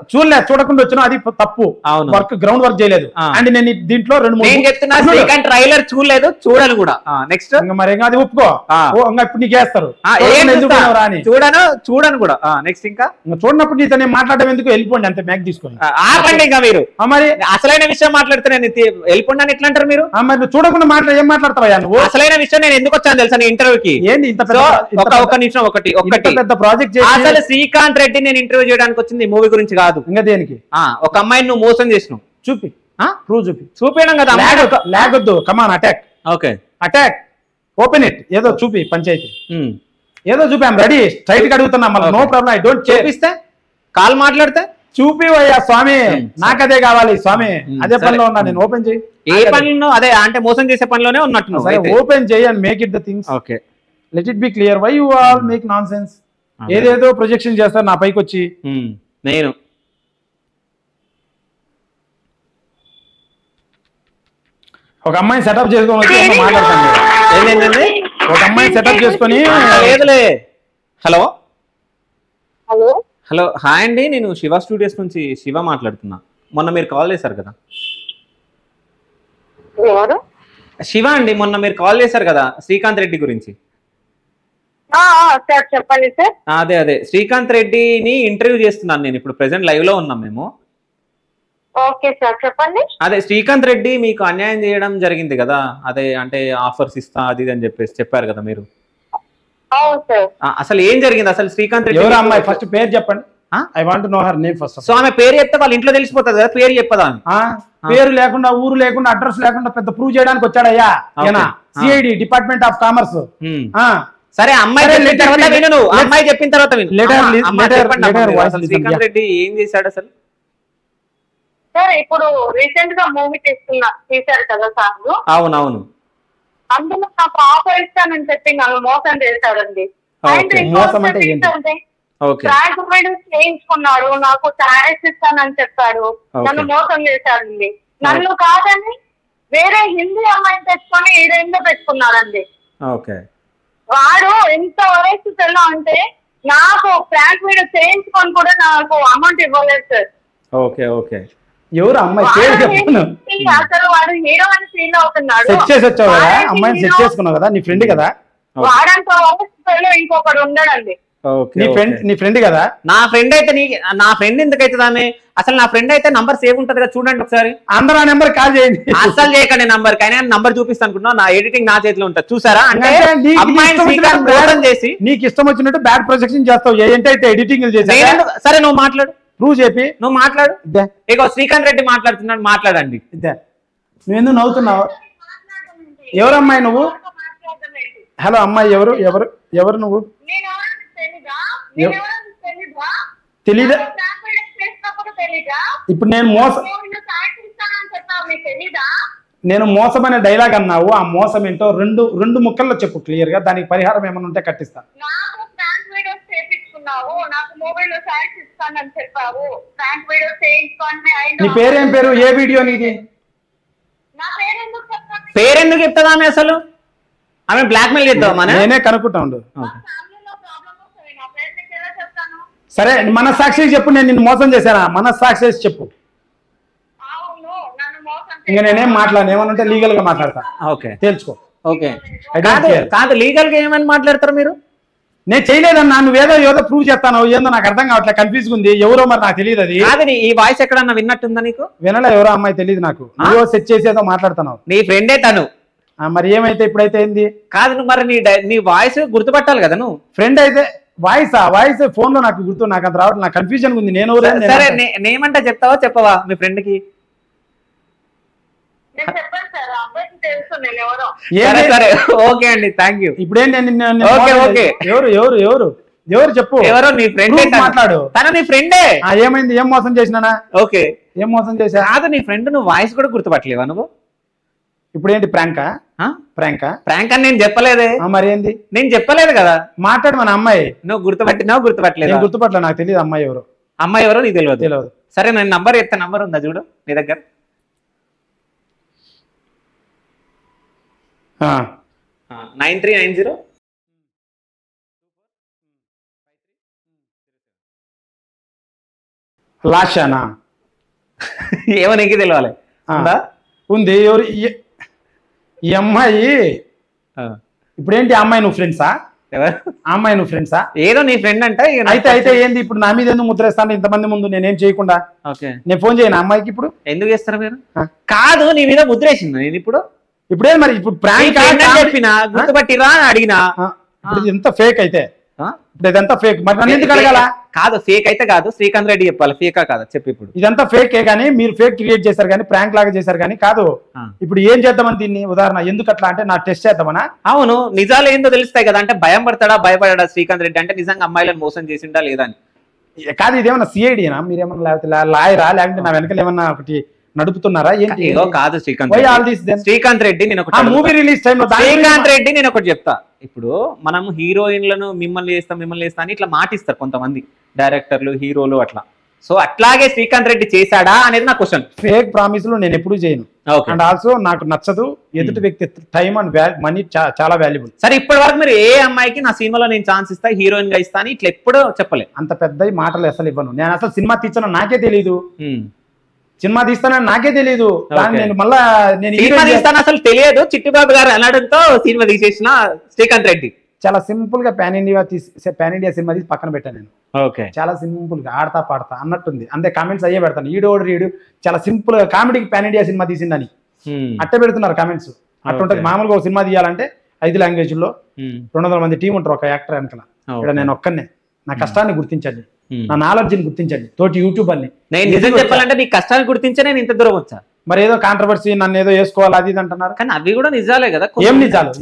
Speaker 2: చూడకుండా వచ్చినా అది తప్పు. వర్క్ గ్రౌండ్ వర్క్ చేయలేదు. అండ్ నేను దీంట్లో 2-3
Speaker 1: చెప్తున్నా, ట్రైలర్ చూడలేదు, చూడాలి కూడా. నెక్స్ట్
Speaker 2: మరి అది ఒప్పుకో. ఇప్పుడు నీకు వేస్తారు,
Speaker 1: చూడను కూడా. నెక్స్ట్ ఇంకా
Speaker 2: చూడనప్పుడు నీతో నేను మాట్లాడడం ఎందుకు, వెళ్ళిపోండి అంతే, మ్యాక్ తీసుకొని.
Speaker 1: ఆపండి ఇంకా మీరు. మరి అసలైన విషయం మాట్లాడితే వెళ్ళిపోండి అని ఎట్లా అంటారు మీరు?
Speaker 2: మరి నువ్వు చూడకుండా ఏం మాట్లాడతావా నువ్వు?
Speaker 1: అసలైన విషయం నేను ఎందుకు వచ్చాను తెలుసా ఇంటర్వ్యూకి?
Speaker 2: ఏంటి ఇంత
Speaker 1: ఒక నిమిషం, ఒకటి
Speaker 2: పెద్ద ప్రాజెక్ట్.
Speaker 1: అసలు శ్రీకాంత్ రెడ్డి నేను ఇంటర్వ్యూ చేయడానికి వచ్చింది ఈ మూవీ గురించి కాదు.
Speaker 2: ఇంకా దేనికి?
Speaker 1: ఒక అమ్మాయిని నువ్వు మోసం చేసినావు,
Speaker 2: చూపి ప్రూవ్ చూపించడం
Speaker 1: కదా.
Speaker 2: లేకొద్దు, come on attack.
Speaker 1: Okay,
Speaker 2: attack, open it. ఏదో చూపి, పంచాయతీ ఏదో చూపి. ఐమ్ రెడీ, స్ట్రైట్ గా అడుగుతున్నా. మళ్ళీ నో ప్రాబ్లం, ఐ డోంట్ చూపిస్తే
Speaker 1: కాల్ మాట్లాడితే
Speaker 2: చూపివయ్యా స్వామి, నాకు అదే కావాలి స్వామి. అదే పనిలో ఉన్నా నేను. ఓపెన్ చేయి.
Speaker 1: ఏ పనిలో? అదే అంటే మోసం చేసే పనిలోనే ఉన్నట్టు.
Speaker 2: ఓపెన్ చేయి and make it the things.
Speaker 1: Okay,
Speaker 2: let it be clear. Why you all make nonsense? ఏదేదో ప్రొజెక్షన్ చేస్తారు నా పైకి వచ్చి.
Speaker 1: నేను
Speaker 2: ఒక అమ్మాయిని సెటప్ చేసుకొని వచ్చి మాట్లాడతాను. ఒక అమ్మాయిని సెటప్ చేసుకొని.
Speaker 1: లేదులే. హలో హలో, హాయ్ అండి, నేను శివ స్టూడియోస్ నుంచి శివ మాట్లాడుతున్నా. మొన్న మీరు కాల్ చేశారు కదా. శివ అండి, మొన్న మీరు కాల్ చేశారు కదా శ్రీకాంత్ రెడ్డి గురించి.
Speaker 3: చెప్పండి సార్.
Speaker 1: అదే శ్రీకాంత్ రెడ్డిని ఇంటర్వ్యూ చేస్తున్నాను నేను ఇప్పుడు. ప్రెసెంట్ లైవ్ లో ఉన్నాం మేము.
Speaker 3: ఓకే సార్, చెప్పండి.
Speaker 1: అదే శ్రీకాంత్ రెడ్డి మీకు అన్యాయం చేయడం జరిగింది కదా. అదే అంటే ఆఫర్స్ ఇస్తా అది అని చెప్పేసి చెప్పారు కదా మీరు.
Speaker 3: అవును సార్.
Speaker 1: అసలు ఏం జరిగింది అసలు శ్రీకాంత్ రెడ్డి?
Speaker 2: ఎవరు అమ్మాయి ఫస్ట్ పేరు చెప్పండి. I want to know her name first.
Speaker 1: So ఆమె పేరు చెప్తే వాళ్ళ ఇంట్లో తెలిసిపోతుంది కదా, పేరు చెప్పదా?
Speaker 2: పేరు లేకుండా, ఊరు లేకుండా, అడ్రస్ లేకుండా పెద్ద ప్రూవ్ చేయడానికి వచ్చాడయ్యా సిఐడి డిపార్ట్మెంట్ ఆఫ్ కామర్స్.
Speaker 1: సరే అమ్మాయి చెప్పిన తర్వాత విను, నువ్వు అమ్మాయి చెప్పిన తర్వాత విను. శ్రీకాంత్ రెడ్డి ఏం చేశాడు అసలు?
Speaker 3: సార్ ఇప్పుడు రీసెంట్ గా మూవీ తీశారు కదా సార్.
Speaker 1: అవునవును.
Speaker 3: అందులో నాకు ఆఫర్ ఇస్తానని చెప్పి నన్ను మోసం చేశాడండి. చేయించుకున్నాడు, నాకు శారీస్ ఇస్తానని చెప్పాడు, నన్ను మోసం చేశాడండి. నన్ను కాదని వేరే హిందీ అమ్మాయిని తెచ్చుకొని ఈడేందో పెట్టుకున్నాడండి. వాడు ఎంత వయసు తెల్లో అంటే నాకు ఫ్రాంక్ వీడియో చేయించుకొని కూడా నాకు అమౌంట్ ఇవ్వలేదు సార్.
Speaker 2: Okay okay. ఎవరు అమ్మాయి?
Speaker 3: అసలు వాడు హీరో అని ఫీల్ అవుతున్నాడు.
Speaker 2: సెట్ చేసి వచ్చావు కదా అమ్మాయిని, సెట్ చేసుకున్నావు కదా, నీ ఫ్రెండ్ కదా.
Speaker 3: వాడంత వయసు తెల్లో ఇంకొకడు ఉండడండి.
Speaker 2: నీ ఫ్రెండ్ కదా.
Speaker 1: నా ఫ్రెండ్ అయితే నా ఫ్రెండ్ ఎందుకు అవుతుంది ఆమె? అసలు నా ఫ్రెండ్ అయితే నంబర్ సేవ్ ఉంటది కదా, చూడండి ఒకసారి.
Speaker 2: అందరూ ఆ నెంబర్ కాల్ చేయండి.
Speaker 1: అసలు చేయకండి నంబర్, కానీ నంబర్ చూపిస్తాను అనుకున్నా. నా ఎడిటింగ్ నా చేతిలో ఉంటుంది, చూసారా? అంటే అమ్మాయిని చేసి
Speaker 2: నీకు ఇష్టం వచ్చినట్టు బ్యాడ్ ప్రొజెక్షన్ చేస్తావు. ఏంటైతే ఎడిటింగ్ చేసి.
Speaker 1: సరే నువ్వు మాట్లాడు,
Speaker 2: ప్రూవ్ చెప్పి
Speaker 1: నువ్వు మాట్లాడు. ఇగో శ్రీకాంత్ రెడ్డి మాట్లాడుతున్నాడు, మాట్లాడండి.
Speaker 2: నువ్వు ఎందుకు నవ్వుతున్నావు? ఎవరమ్మాయి నువ్వు? హలో అమ్మాయి, ఎవరు ఎవరు ఎవరు నువ్వు? తెలీదా? ఇప్పుడు నేను మోసం అనే డైలాగ్ అన్నావు. ఆ మోసం ఏంటో రెండు ముక్కల్లో చెప్పు క్లియర్ గా. దానికి పరిహారం ఏమైనా ఉంటే కట్టిస్తా. నీ పేరేం పేరు? ఏ వీడియో నీది?
Speaker 1: పేరెందుకు చెప్తాదా ఆమె? అసలు ఆమె బ్లాక్ మెయిల్ చేద్దామా?
Speaker 2: నేనే కనుక్కుంటా ఉండు. సరే మనస్సాక్షి చెప్పు, నేను నిన్ను మోసం చేశానా? మనస్సాక్షి చెప్పు. ఇంకా నేనేం మాట్లాడను, ఏమన్నా ఉంటే లీగల్ గా మాట్లాడతా.
Speaker 1: ఓకే
Speaker 2: తెలుసుకో.
Speaker 1: ఓకే కాదు, లీగల్ గా ఏమని మాట్లాడతారు మీరు?
Speaker 2: నేను చేయలేదన్నా, నువ్వేదో ఏదో ప్రూవ్ చేస్తాను. ఏందో నాకు అర్థం కావట్లేదు, కన్ఫ్యూజ్ ఉంది. ఎవరో మరి నాకు తెలియదు. అది
Speaker 1: కాదు, ఈ వాయిస్ ఎక్కడన్నా విన్నట్టుందా నీకు?
Speaker 2: వినలే, ఎవరో అమ్మాయి తెలియదు నాకు. నువ్వు సెట్ చేసి ఏదో మాట్లాడుతున్నావు.
Speaker 1: నీ ఫ్రెండే తను.
Speaker 2: మరి ఏమైతే ఇప్పుడైతే ఏంది?
Speaker 1: కాదు నువ్వు మరి నీ వాయిస్ గుర్తుపట్టాలి కదా. నువ్వు
Speaker 2: ఫ్రెండ్ అయితే వాయిస్ ఫోన్ లో నాకు గుర్తు, నాకు అంత రావట్లేదు, నాకు కన్ఫ్యూజన్ ఉంది. నేను
Speaker 1: సరే నేమంటే చెప్తావా చెప్పవా మీ ఫ్రెండ్ కి? సరే ఓకే అండి, థ్యాంక్ యూ.
Speaker 2: ఇప్పుడేంటి?
Speaker 1: ఎవరు
Speaker 2: ఎవరు ఎవరు ఎవరు చెప్పు.
Speaker 1: ఎవరో నీ ఫ్రెండ్
Speaker 2: మాట్లాడు.
Speaker 1: తను నీ ఫ్రెండే.
Speaker 2: ఏమైంది? ఏం మోసం చేసినా?
Speaker 1: ఓకే,
Speaker 2: ఏం మోసం చేసా?
Speaker 1: కాదు నీ ఫ్రెండ్, నువ్వు వాయిస్ కూడా గుర్తుపట్టలేవా నువ్వు?
Speaker 2: ఇప్పుడేంటి ప్రాంకా?
Speaker 1: ప్రాంక్ అని నేను చెప్పలేదే.
Speaker 2: మరి ఏంది?
Speaker 1: నేను చెప్పలేదు కదా.
Speaker 2: మాట్లాడు. మన అమ్మాయి
Speaker 1: నువ్వు గుర్తుపట్టలేదు.
Speaker 2: గుర్తుపట్టలే, నాకు తెలియదు అమ్మాయి ఎవరు.
Speaker 1: అమ్మాయి ఎవరో నీకు తెలియదు. సరే నేను నంబర్ చెప్తా. నంబర్ ఉందా చూడు నీ దగ్గర? 9390
Speaker 2: లాషానా?
Speaker 1: ఏమో నీకు తెలియాలి.
Speaker 2: ఉంది. ఎవరు ఈ అమ్మాయి? ఇప్పుడేంటి అమ్మాయి నువ్వు ఫ్రెండ్సా? అమ్మాయి నువ్వు ఫ్రెండ్సా?
Speaker 1: ఏదో నీ ఫ్రెండ్ అంటే
Speaker 2: అయితే ఏంది ఇప్పుడు నా మీద ఎందుకు ముద్రేస్తాను ఇంతమంది ముందు? నేనేం చేయకుండా నేను ఫోన్ చేయను అమ్మాయికి. ఇప్పుడు
Speaker 1: ఎందుకు చేస్తారు మీరు? కాదు, నీ మీద ముద్రేసింది. నేను
Speaker 2: ఇప్పుడే మరి ఇప్పుడు ప్రాంక్
Speaker 1: చెప్పినా గుర్తుపట్టిరా అని అడిగినా.
Speaker 2: ఎంత ఫేక్ అయితే ఇదంతా ఫేక్. మరి నన్ను ఎందుకు అడగాల?
Speaker 1: కాదు ఫేక్ అయితే కాదు, శ్రీకాంత్ రెడ్డి చెప్పాలి. ఫేకా కాదా చెప్పి. ఇప్పుడు
Speaker 2: ఇదంతా ఫేకే, కానీ మీరు ఫేక్ క్రియేట్ చేశారు, కానీ ప్రాంక్ లాగా చేశారు. కానీ కాదు, ఇప్పుడు ఏం చేద్దామని దీన్ని ఉదాహరణ ఎందుకు అట్లా అంటే నా టెస్ట్ చేద్దామనా?
Speaker 1: అవును, నిజాలు ఏందో తెలుస్తాయి కదా. అంటే భయం పడతాడా భయపడా శ్రీకాంత్ రెడ్డి అంటే నిజంగా అమ్మాయిలను మోసం చేసిండా లేదా అని?
Speaker 2: కాదు, ఇదేమన్నా సిఐడినా మీరేమన్నా, లేకపోతే లాయరా, లేకుంటే నా వెనకాల ఏమన్నా ఒకటి నడుపుతున్నారా ఏంటి?
Speaker 1: కాదు శ్రీకాంత్ రెడ్డి నేను
Speaker 2: movie release time
Speaker 1: Srikanth Reddy నేను ఒకటి చెప్తా. ఇప్పుడు మనం హీరోయిన్లను మిమ్మల్ని చేస్తా అని ఇట్లా మాటిస్తారు కొంతమంది డైరెక్టర్లు, హీరోలు అట్లా. సో అట్లాగే శ్రీకాంత్ రెడ్డి చేశాడా అనేది నా క్వశ్చన్.
Speaker 2: ఫేక్ ప్రామిస్లు నేను ఎప్పుడు చేయను. అండ్ ఆల్సో నాకు నచ్చదు ఎదుటి వ్యక్తి టైం అండ్ మనీ చాలా వాల్యుబుల్.
Speaker 1: సరే ఇప్పటి వరకు మీరు ఏ అమ్మాయికి నా సినిమాలో నేను ఛాన్స్ ఇస్తా, హీరోయిన్ గా ఇస్తా అని ఇట్లా ఎప్పుడూ చెప్పలేదు.
Speaker 2: అంత పెద్ద మాటలు అసలు ఇవ్వను. నేను అసలు సినిమా తీర్చాను నాకే తెలియదు. సినిమా తీస్తానని నాకే తెలియదు. నేను మళ్ళా
Speaker 1: సినిమా తీస్తాను అసలు తెలియదు. చిట్టిబాబు గారు అనడంతో సినిమా తీసేసిన శ్రీకాంత్ రెడ్డి.
Speaker 2: చాలా సింపుల్ గా పాన్ ఇండియా సినిమా తీసి పక్కన పెట్టాను నేను.
Speaker 1: ఓకే,
Speaker 2: చాలా సింపుల్ గా ఆడతా పాడతా అన్నట్టుంది. అంతే కామెంట్స్ అయ్యే పెడతాను. ఈడు చాలా సింపుల్ గా కామెడీకి పాన్ ఇండియా సినిమా తీసిందని అట్టే పెడుతున్నారు కామెంట్స్. అట్టుంటది. మామూలుగా ఒక సినిమా తీయాలంటే 5 లాంగ్వేజ్లో 200 మంది టీం ఉంటారు ఒక యాక్టర్ వెనకాల. ఇక్కడ నేను ఒక్కనే. నా కష్టాన్ని గుర్తించండి, నా నాలెడ్జ్ని గుర్తించండి. తోటి యూట్యూబ్ అని
Speaker 1: నేను నిజం చెప్పాలంటే నీ కష్టాన్ని గుర్తించే నేను ఇంత దూరం వచ్చా.
Speaker 2: మరి ఏదో కాంట్రవర్సీ నన్ను ఏదో వేసుకోవాలి అది ఇది అంటున్నారు.
Speaker 1: కానీ అవి కూడా నిజాలే కదా.
Speaker 2: ఏం నిజాలు?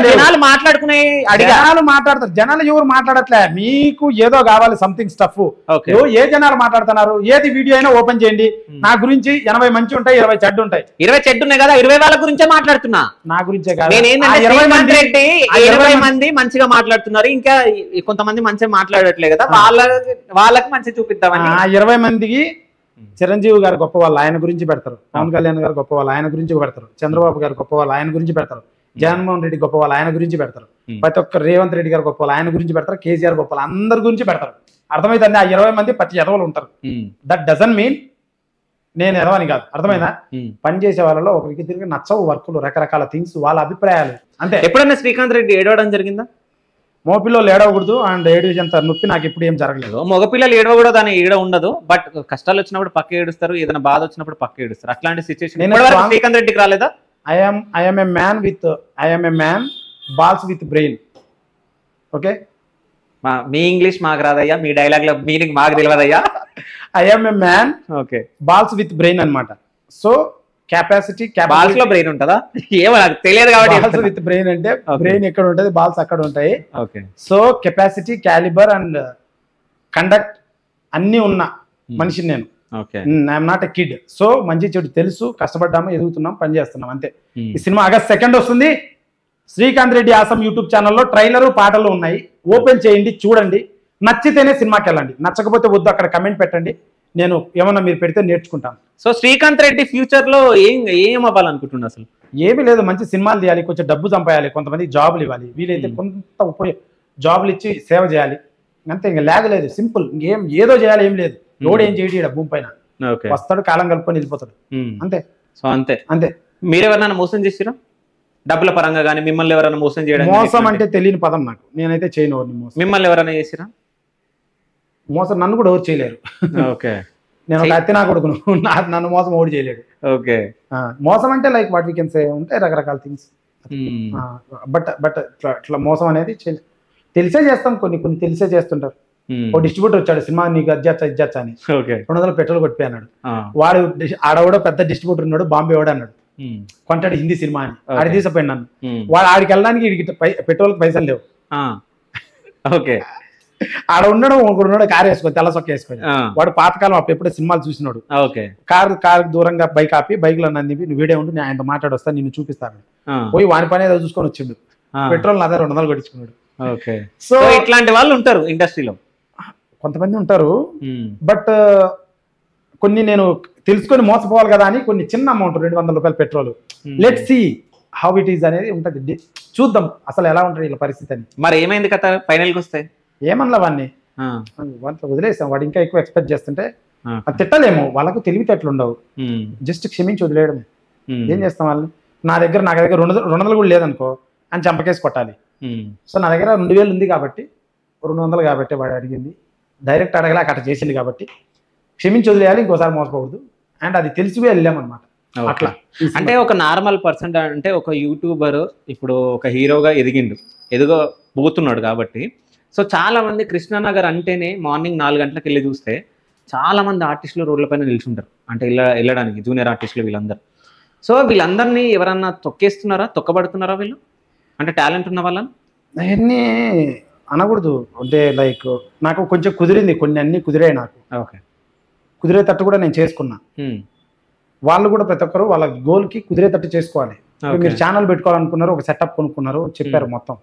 Speaker 1: జనాలు మాట్లాడుకునే
Speaker 2: జనాలు మాట్లాడతారు. జనాలు ఎవరు మాట్లాడట్లే. మీకు ఏదో కావాలి సంథింగ్ స్టఫ్. ఏ జనాలు మాట్లాడుతున్నారు? ఏది వీడియో అయినా ఓపెన్ చేయండి. నా గురించి 80 మంచి ఉంటాయి, 20 చెడ్డు ఉంటాయి.
Speaker 1: 20 చెడ్డు ఉన్నాయి కదా, 20 వాళ్ళ గురించే మాట్లాడుతున్నా.
Speaker 2: నా గురించే కాదు.
Speaker 1: 20 మంది మంచిగా మాట్లాడుతున్నారు, ఇంకా కొంతమంది మంచిగా మాట్లాడట్లే కదా, వాళ్ళకి మంచిగా చూపిద్దామని.
Speaker 2: 20 మందికి చిరంజీవి గారు గొప్ప వాళ్ళు, ఆయన గురించి పెడతారు. పవన్ కళ్యాణ్ గారు గొప్ప వాళ్ళు, ఆయన గురించి పెడతారు. చంద్రబాబు గారు గొప్ప వాళ్ళు, ఆయన గురించి పెడతారు. జగన్మోహన్ రెడ్డి గొప్ప వాళ్ళు, ఆయన గురించి పెడతారు. ప్రతి ఒక్క రేవంత్ రెడ్డి గారు గొప్ప వాళ్ళు, ఆయన గురించి పెడతారు. కేసీఆర్ గొప్ప వాళ్ళు, అందరి గురించి పెడతారు. అర్థమైందండి? ఆ 20 మంది ప్రతి ఎదవలు ఉంటారు. దట్ డజన్ మీన్ నేను ఎదవని కాదు. అర్థమైందా? పనిచేసే వాళ్ళలో ఒకరికి తిరిగి నచ్చవు వర్కులు, రకరకాల థింగ్స్, వాళ్ళ అభిప్రాయాలు అంతే.
Speaker 1: ఎప్పుడైనా శ్రీకాంత్ రెడ్డి ఏడవడం జరిగిందా?
Speaker 2: మగపిల్లలు ఏడవకూడదు అండ్ ఏడిచేంత నొప్పి నాకు ఇప్పుడు ఏం జరగలేదు.
Speaker 1: మగపిల్లలు ఏడవ కూడా దాని ఏడ ఉండదు, బట్ కష్టాలు వచ్చినప్పుడు పక్క ఏడుస్తారు, ఏదైనా బాధ వచ్చినప్పుడు పక్క ఏడుస్తారు. అట్లాంటి సిచ్యువేషన్ శ్రీకాంత్ రెడ్డికి రాలేదా? I'm a man balls with brain. Okay, మీ ఇంగ్లీష్ మాకు రాదయ్యా, మీ డైలాగ్ లో మీనింగ్ మాకు తెలియదయ్యా.
Speaker 2: I'm a man
Speaker 1: okay
Speaker 2: balls with brain అన్నమాట. సో కెపాసిటీ
Speaker 1: బాల్స్ లో బ్రెయిన్ ఉంటుందా? ఏమో నాకు తెలియదు కాబట్టి.
Speaker 2: బాల్స్ విత్ బ్రెయిన్ అంటే బ్రెయిన్ ఎక్కడ ఉంటుంది, బాల్స్ అక్కడ ఉంటాయి.
Speaker 1: Okay,
Speaker 2: so capacity, calibre and conduct అన్ని ఉన్న మనిషిని నేను. I'm not a kid. So మంచి చెడు తెలుసు, కష్టపడ్డాము, ఎదుగుతున్నాం, పని చేస్తున్నాం అంతే. ఈ సినిమా ఆగస్ట్ 2 వస్తుంది. శ్రీకాంత్ రెడ్డి ఆసం యూట్యూబ్ ఛానల్లో ట్రైలరు, పాటలు ఉన్నాయి. ఓపెన్ చేయండి, చూడండి. నచ్చితేనే సినిమాకి వెళ్ళండి, నచ్చకపోతే వద్దు. అక్కడ కమెంట్ పెట్టండి, నేను ఏమన్నా మీరు పెడితే నేర్చుకుంటాను.
Speaker 1: సో శ్రీకాంత్ రెడ్డి ఫ్యూచర్ లో ఏం అవ్వాలనుకుంటున్నా? అసలు
Speaker 2: ఏమీ లేదు, మంచి సినిమాలు తీయాలి, కొంచెం డబ్బు సంపాయాలి, కొంతమంది జాబులు ఇవ్వాలి, వీలైతే కొంత జాబులు ఇచ్చి సేవ చేయాలి అంతే. ఇంకా లేగలేదు, సింపుల్. ఇంకేం ఏదో చేయాలి ఏం లేదు. లోడ్ ఏం చేయడు భూమి పైన. వస్తాడు, కాలం కలుపుకొని వెళ్ళిపోతాడు అంతే. సో అంతే అంతే.
Speaker 1: మీరెవరైనా మోసం చేసిరా డబ్బుల పరంగా కానీ? మిమ్మల్ని ఎవరైనా మోసం చేయడం?
Speaker 2: మోసం అంటే తెలియని పదం నాకు, నేనైతే చేయను ఎవరిని మోసం.
Speaker 1: మిమ్మల్ని ఎవరైనా చేసిరా
Speaker 2: మోసం? నన్ను కూడా ఎవరు చేయలేరు.
Speaker 1: ఓకే,
Speaker 2: నేను ఒక అత్తే నా కొడుకును, నన్ను మోసం ఓడి చేయలేడు.
Speaker 1: ఓకే,
Speaker 2: మోసం అంటే like what we can say ఉంటాయి రకరకాల థింగ్స్. బట్ ఇట్లా మోసం అనేది తెలిసే చేస్తాం, కొన్ని తెలిసే చేస్తుంటారు. ఓ డిస్ట్రిబ్యూటర్ వచ్చాడు, సినిమా నీకు అజ్జచ్చా అని 200 పెట్రోల్ కొట్టిపోయి అన్నాడు. వాడు ఆడవాడో పెద్ద డిస్ట్రిబ్యూటర్ ఉన్నాడు, బాంబే వాడు అన్నాడు, కొంటాడు హిందీ సినిమా అని. ఆడి తీసిపోయింది నన్ను. వాడు ఆడికి వెళ్ళడానికి పెట్రోల్ పైసలు లేవు.
Speaker 1: ఓకే,
Speaker 2: ఆడ ఉండడం ఒకడున్నాడు, కారు వేసుకొని, తెల్ల సొక్క వేసుకొని. వాడు పాతకాలం అప్పుడు ఎప్పుడో సినిమాలు చూసినాడు. కారు దూరంగా బైక్ ఆపి, బైక్ లో నన్ను నువ్వు వీడే ఉండి నేను ఆయన మాట్లాడొస్తా, నిన్ను చూపిస్తాను. పోయి వాని పని ఏదో చూసుకొని వచ్చిండు, పెట్రోల్ అదే 200 కొట్టించుకున్నాడు. సో
Speaker 1: ఇట్లాంటి వాళ్ళు ఉంటారు ఇండస్ట్రీలో,
Speaker 2: కొంతమంది ఉంటారు. బట్ కొన్ని నేను తెలుసుకొని మోసపోవాలి కదా అని కొన్ని చిన్న అమౌంట్, 200 రూపాయలు petrol, let's see how it is అనేది ఉంటుంది. చూద్దాం అసలు ఎలా ఉంటుంది వీళ్ళ పరిస్థితి అని.
Speaker 1: మరి ఏమైంది కథ ఫైనల్కి వస్తే?
Speaker 2: ఏమన్నా వాడిని వదిలేసాం. వాడు ఇంకా ఎక్కువ ఎక్స్పెక్ట్ చేస్తుంటే అది తిట్టలేము, వాళ్ళకు తెలివితేటలు ఉండవు. జస్ట్ క్షమించి వదిలేయడమే. ఏం చేస్తాం వాళ్ళని? నా దగ్గర 200 కూడా లేదనుకో అని చంపకేసి కొట్టాలి. సో నా దగ్గర 2000 ఉంది కాబట్టి, 200 కాబట్టి వాడు అడిగింది, డైరెక్ట్ అడగలేక అట్లా చేసింది కాబట్టి క్షమించి వదిలేయాలి, ఇంకోసారి మోసపోకూడదు. అండ్ అది తెలిసి వెళ్ళామన్నమాట. అట్లా
Speaker 1: అంటే ఒక నార్మల్ పర్సన్ అంటే ఒక యూట్యూబర్ ఇప్పుడు ఒక హీరోగా ఎదగబోతున్నాడు కాబట్టి, సో చాలా మంది కృష్ణానగర్ అంటేనే మార్నింగ్ 4 గంటలకు వెళ్ళి చూస్తే చాలా మంది ఆర్టిస్టులు రోడ్లపైన నిల్చుంటారు, అంటే వెళ్ళడానికి జూనియర్ ఆర్టిస్టులు వీళ్ళందరూ. సో వీళ్ళందరినీ ఎవరన్నా తొక్కేస్తున్నారా, తొక్కబడుతున్నారా వీళ్ళు? అంటే టాలెంట్ ఉన్న వాళ్ళని
Speaker 2: అవన్నీ అనకూడదు. అంటే లైక్ నాకు కొంచెం కుదిరింది, కొన్ని అన్ని కుదిరాయి నాకు.
Speaker 1: ఓకే,
Speaker 2: కుదిరేటట్టు కూడా నేను చేసుకున్నా. వాళ్ళు కూడా ప్రతి ఒక్కరు వాళ్ళ గోల్కి కుదిరేటట్టు చేసుకోవాలి. మీరు ఛానల్ పెట్టుకోవాలనుకున్నారు, ఒక సెటప్ కొనుక్కున్నారు, చెప్పారు మొత్తం,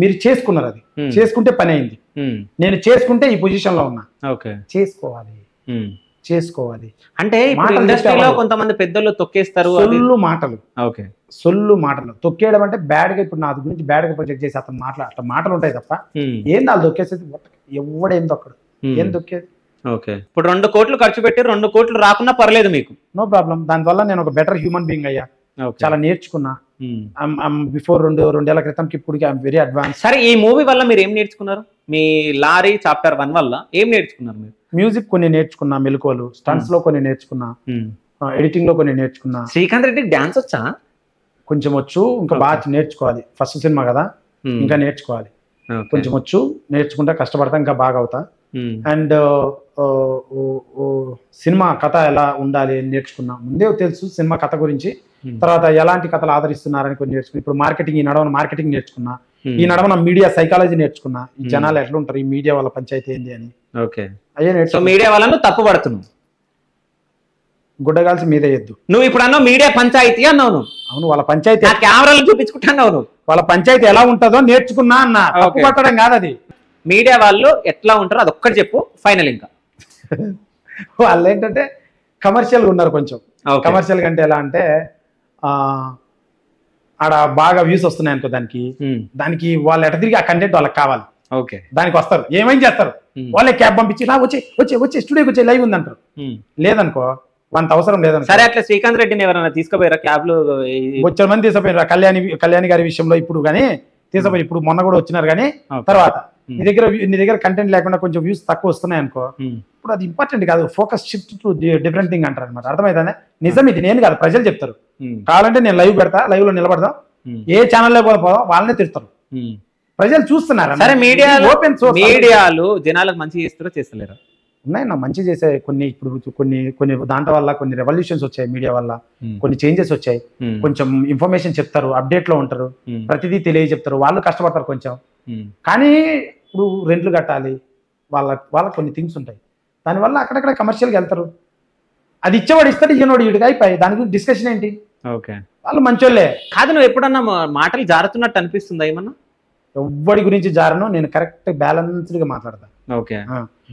Speaker 2: మీరు చేసుకున్నారు. అది చేసుకుంటే పని అయింది. నేను చేసుకుంటే ఈ పొజిషన్ లో ఉన్నా. చేసుకోవాలి అంటే
Speaker 1: ఇండస్ట్రీలో కొంతమంది పెద్దలు తొక్కేస్తారు,
Speaker 2: సొల్లు మాటలు తొక్కేయడం అంటే బ్యాడ్ గా. ఇప్పుడు నా గురించి బ్యాడ్ గా ప్రొజెక్ట్ చేసి అతను అట్లా మాటలు ఉంటాయి తప్ప ఏం వాళ్ళు తొక్కేసేది ఎవడేం తొక్కడు, ఏం తొక్కేది.
Speaker 1: ఓకే, ఇప్పుడు 2 కోట్లు ఖర్చు పెట్టి 2 కోట్లు రాకున్నా పర్లేదు మీకు,
Speaker 2: నో ప్రాబ్లం. దానివల్ల నేను ఒక బెటర్ హ్యూమన్ బీయింగ్ అయ్యా, చాలా నేర్చుకున్నా. బిఫోర్ 2 ఏళ్ల క్రితంకి ఇప్పటికి ఐఎమ్ వెరీ అడ్వాన్స్.
Speaker 1: సరే, ఈ మూవీ వల్ల మీరు ఏం నేర్చుకున్నారు? మీ లారీ చాప్టర్ 1 వల్ల ఏం నేర్చుకున్నారు మీరు?
Speaker 2: మ్యూజిక్ కొన్ని నేర్చుకున్నా, మెలకువలు, స్టంట్స్ లో కొన్ని నేర్చుకున్నా, ఎడిటింగ్ లో కొన్ని నేర్చుకున్నా.
Speaker 1: శ్రీకాంత్ రెడ్డి డాన్స్ వచ్చా?
Speaker 2: కొంచెం వచ్చు, ఇంకా బాగా నేర్చుకోవాలి. ఫస్ట్ సినిమా కదా, ఇంకా నేర్చుకోవాలి. కొంచెం వచ్చు, నేర్చుకుంటా, కష్టపడతా, ఇంకా బాగా అవుతా. అండ్ సినిమా కథ ఎలా ఉండాలి అని నేర్చుకున్నా. ముందే తెలుసు సినిమా కథ గురించి. తర్వాత ఎలాంటి కథలు ఆదరిస్తున్నారని కొన్ని నేర్చుకున్నా. ఇప్పుడు మార్కెటింగ్, ఈ నడవన మార్కెటింగ్ నేర్చుకున్నా. ఈ నడవన మీడియా సైకాలజీ నేర్చుకున్నా. ఈ జనాలు ఎట్లా ఉంటారు, ఈ మీడియా వాళ్ళ పంచాయతీ ఏంది అని. అయ్యే నేర్చుకో.
Speaker 1: మీడియా వాళ్ళను తప్పు పడుతున్నావు,
Speaker 2: గుడ్డగాల్సి మీద ఎద్దు.
Speaker 1: నువ్వు ఇప్పుడు అన్నావు మీడియా పంచాయతీ అన్నావు.
Speaker 2: అవును, వాళ్ళ పంచాయతీ
Speaker 1: కెమెరాలు చూపించుకుంటున్నావు. నువ్వు వాళ్ళ
Speaker 2: పంచాయతీ ఎలా ఉంటుందో నేర్చుకున్నా అన్న. తప్పు పట్టడం కాదు అది.
Speaker 1: మీడియా వాళ్ళు ఎట్లా ఉంటారో అది ఒక్కటి చెప్పు, ఫైనల్. ఇంకా
Speaker 2: వాళ్ళు ఏంటంటే కమర్షియల్గా ఉన్నారు కొంచెం. కమర్షియల్ అంటే ఎలా అంటే ఆడ బాగా వ్యూస్ వస్తున్నాయి అనుకో, దానికి వాళ్ళు ఎట తిరిగి ఆ కంటెంట్ వాళ్ళకి కావాలి. దానికి వస్తారు, ఏమైనా చేస్తారు. వాళ్ళే క్యాబ్ పంపించి వచ్చే స్టూడియోకి వచ్చే లైవ్ ఉందంటారు. లేదనుకో అంత అవసరం లేదనుకో.
Speaker 1: సరే, అట్లా శ్రీకాంత్ రెడ్డిని ఎవరైనా తీసుకుపోయారా క్యాబ్లు?
Speaker 2: వచ్చే మంది తీసుకుపోయారు. కళ్యాణి గారి విషయంలో ఇప్పుడు కానీ తీసుకుపోయి, ఇప్పుడు మొన్న కూడా వచ్చినారు. కానీ తర్వాత నీ దగ్గర కంటెంట్ లేకుండా కొంచెం వ్యూస్ తక్కువ వస్తున్నాయి అనుకో, ఇప్పుడు అది ఇంపార్టెంట్ కాదు. Focus shift to different thing అంటారు అనమాట. అర్థమైందా? నిజం ఇది, నేను కాదు, ప్రజలు చెప్తారు. కావాలంటే నేను లైవ్ పెడతా, లైవ్ లో నిలబడదాం, ఏ ఛానల్లో పోదాం, వాళ్ళనే తిడతారు. ప్రజలు చూస్తున్నారు.
Speaker 1: సరే, మీడియాలు జనాలకు మంచి చేస్తారో చేస్తలేరు?
Speaker 2: ఉన్నాయి నా మంచి చేసే కొన్ని. ఇప్పుడు కొన్ని దాంట్లో వల్ల కొన్ని రెవల్యూషన్స్ వచ్చాయి, మీడియా వల్ల కొన్ని చేంజెస్ వచ్చాయి. కొంచెం ఇన్ఫర్మేషన్ చెప్తారు, అప్డేట్ లో ఉంటారు, ప్రతిదీ తెలియజెప్తారు, వాళ్ళు కష్టపడతారు కొంచెం. కానీ ఇప్పుడు రెంట్లు కట్టాలి, వాళ్ళ కొన్ని థింగ్స్ ఉంటాయి. దానివల్ల అక్కడక్కడ కమర్షియల్గా వెళ్తారు. అది ఇచ్చేవాడు ఇస్తాడు, ఇయ్యనోడు ఇటుగా అయిపోయి దాని గురించి డిస్కషన్ ఏంటి? వాళ్ళు మంచోళ్ళే
Speaker 1: కాదు. నువ్వు ఎప్పుడన్నా మాటలు జారుతున్నట్టు అనిపిస్తుందా ఏమన్నా?
Speaker 2: ఎవ్వడి గురించి జారను, నేను కరెక్ట్ బ్యాలెన్స్డ్ గా మాట్లాడతాను.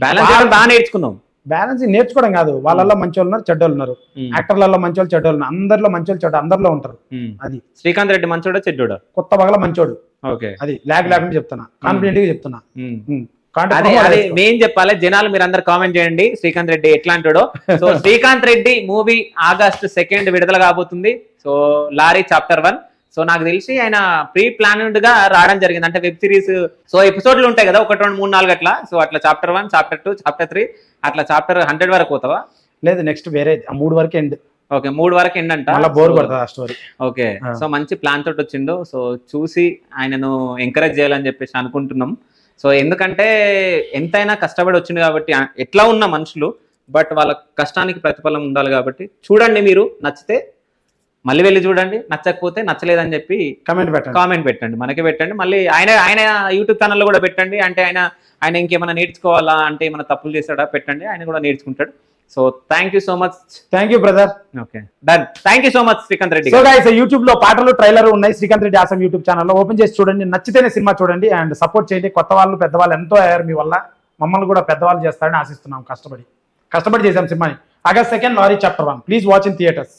Speaker 1: బాగా నేర్చుకున్నాం.
Speaker 2: బ్యాలెన్స్ నేర్చుకోవడం కాదు, వాళ్ళల్లో మంచోళ్ళు ఉన్నారు, చెడ్డోళ్ళు ఉన్నారు. యాక్టర్లలో మంచోళ్ళు, చెడ్డోళ్ళు ఉన్నారు. అందరిలో మంచోళ్ళు, చెడ్డ అందరిలో ఉంటారు. అది
Speaker 1: శ్రీకాంత్ రెడ్డి మంచోడా చెడ్డోడా?
Speaker 2: కొత్త పగల మంచోడు. అది లేకుండా చెప్తున్నా, కాన్ఫిడెంట్ గా చెప్తున్నా.
Speaker 1: మేం చెప్పాలి, జనాలు మీరు అందరు కామెంట్ చేయండి శ్రీకాంత్ రెడ్డి ఎట్లాంటాడో. So Srikanth Reddy movie August 2 విడుదల కాబోతుంది. So lorry chapter 1. సో నాకు తెలిసి ఆయన ప్రీ ప్లాన్డ్ గా రావడం జరిగింది. అంటే వెబ్ సిరీస్, సో ఎపిసోడ్లు ఉంటాయి కదా, 1, 2, 3, 4 అట్లా. సో అట్లా చాప్టర్ 1, చాప్టర్ 2, చాప్టర్ 3 అట్లా చాప్టర్ 100 వరకు పోతావా?
Speaker 2: లేదు, నెక్స్ట్ వేరే 3 వరకు ఎండ్.
Speaker 1: 3 వరకు ఎండ్ అంట.
Speaker 2: బోర్ కొడుతుంది ఆ స్టోరీ.
Speaker 1: సో మంచి ప్లాన్ తోటి వచ్చిండు. సో చూసి ఆయనను ఎంకరేజ్ చేయాలని చెప్పేసి అనుకుంటున్నాం. సో ఎందుకంటే ఎంతైనా కష్టపడి వచ్చింది కాబట్టి, ఎట్లా ఉన్న మనుషులు, బట్ వాళ్ళ కష్టానికి ప్రతిఫలం ఉండాలి కాబట్టి చూడండి. మీరు నచ్చితే మళ్ళీ వెళ్ళి చూడండి, నచ్చకపోతే నచ్చలేదని చెప్పి కామెంట్ పెట్టండి, మనకి పెట్టండి. మళ్ళీ ఆయన యూట్యూబ్ ఛానల్లో కూడా పెట్టండి. అంటే ఆయన ఇంకేమైనా నేర్చుకోవాలా, అంటే ఏమైనా తప్పులు చేస్తాడా పెట్టండి, ఆయన కూడా నేర్చుకుంటాడు. So thank you so much.
Speaker 2: Thank you brother.
Speaker 1: Okay, done. Thank you so much Srikanth Reddy.
Speaker 2: So guys, YouTube లో పాటలు, ట్రైలర్ ఉన్నాయి. శ్రీకాంత్ రెడ్డి ఆసం యూట్యూబ్ ఛానల్లో ఓపెన్ చేసి చూడండి. నచ్చితేనే సినిమా చూడండి అండ్ సపోర్ట్ చేయండి. కొత్త వాళ్ళు, పెద్దవాళ్ళు ఎంతో అయ్యారు మీ వల్ల. మమ్మల్ని కూడా పెద్దవాళ్ళు చేస్తారని ఆశిస్తున్నాం. కష్టపడి చేసాం సినిమాని. August 2 lorry chapter 1. Please watch in theatres.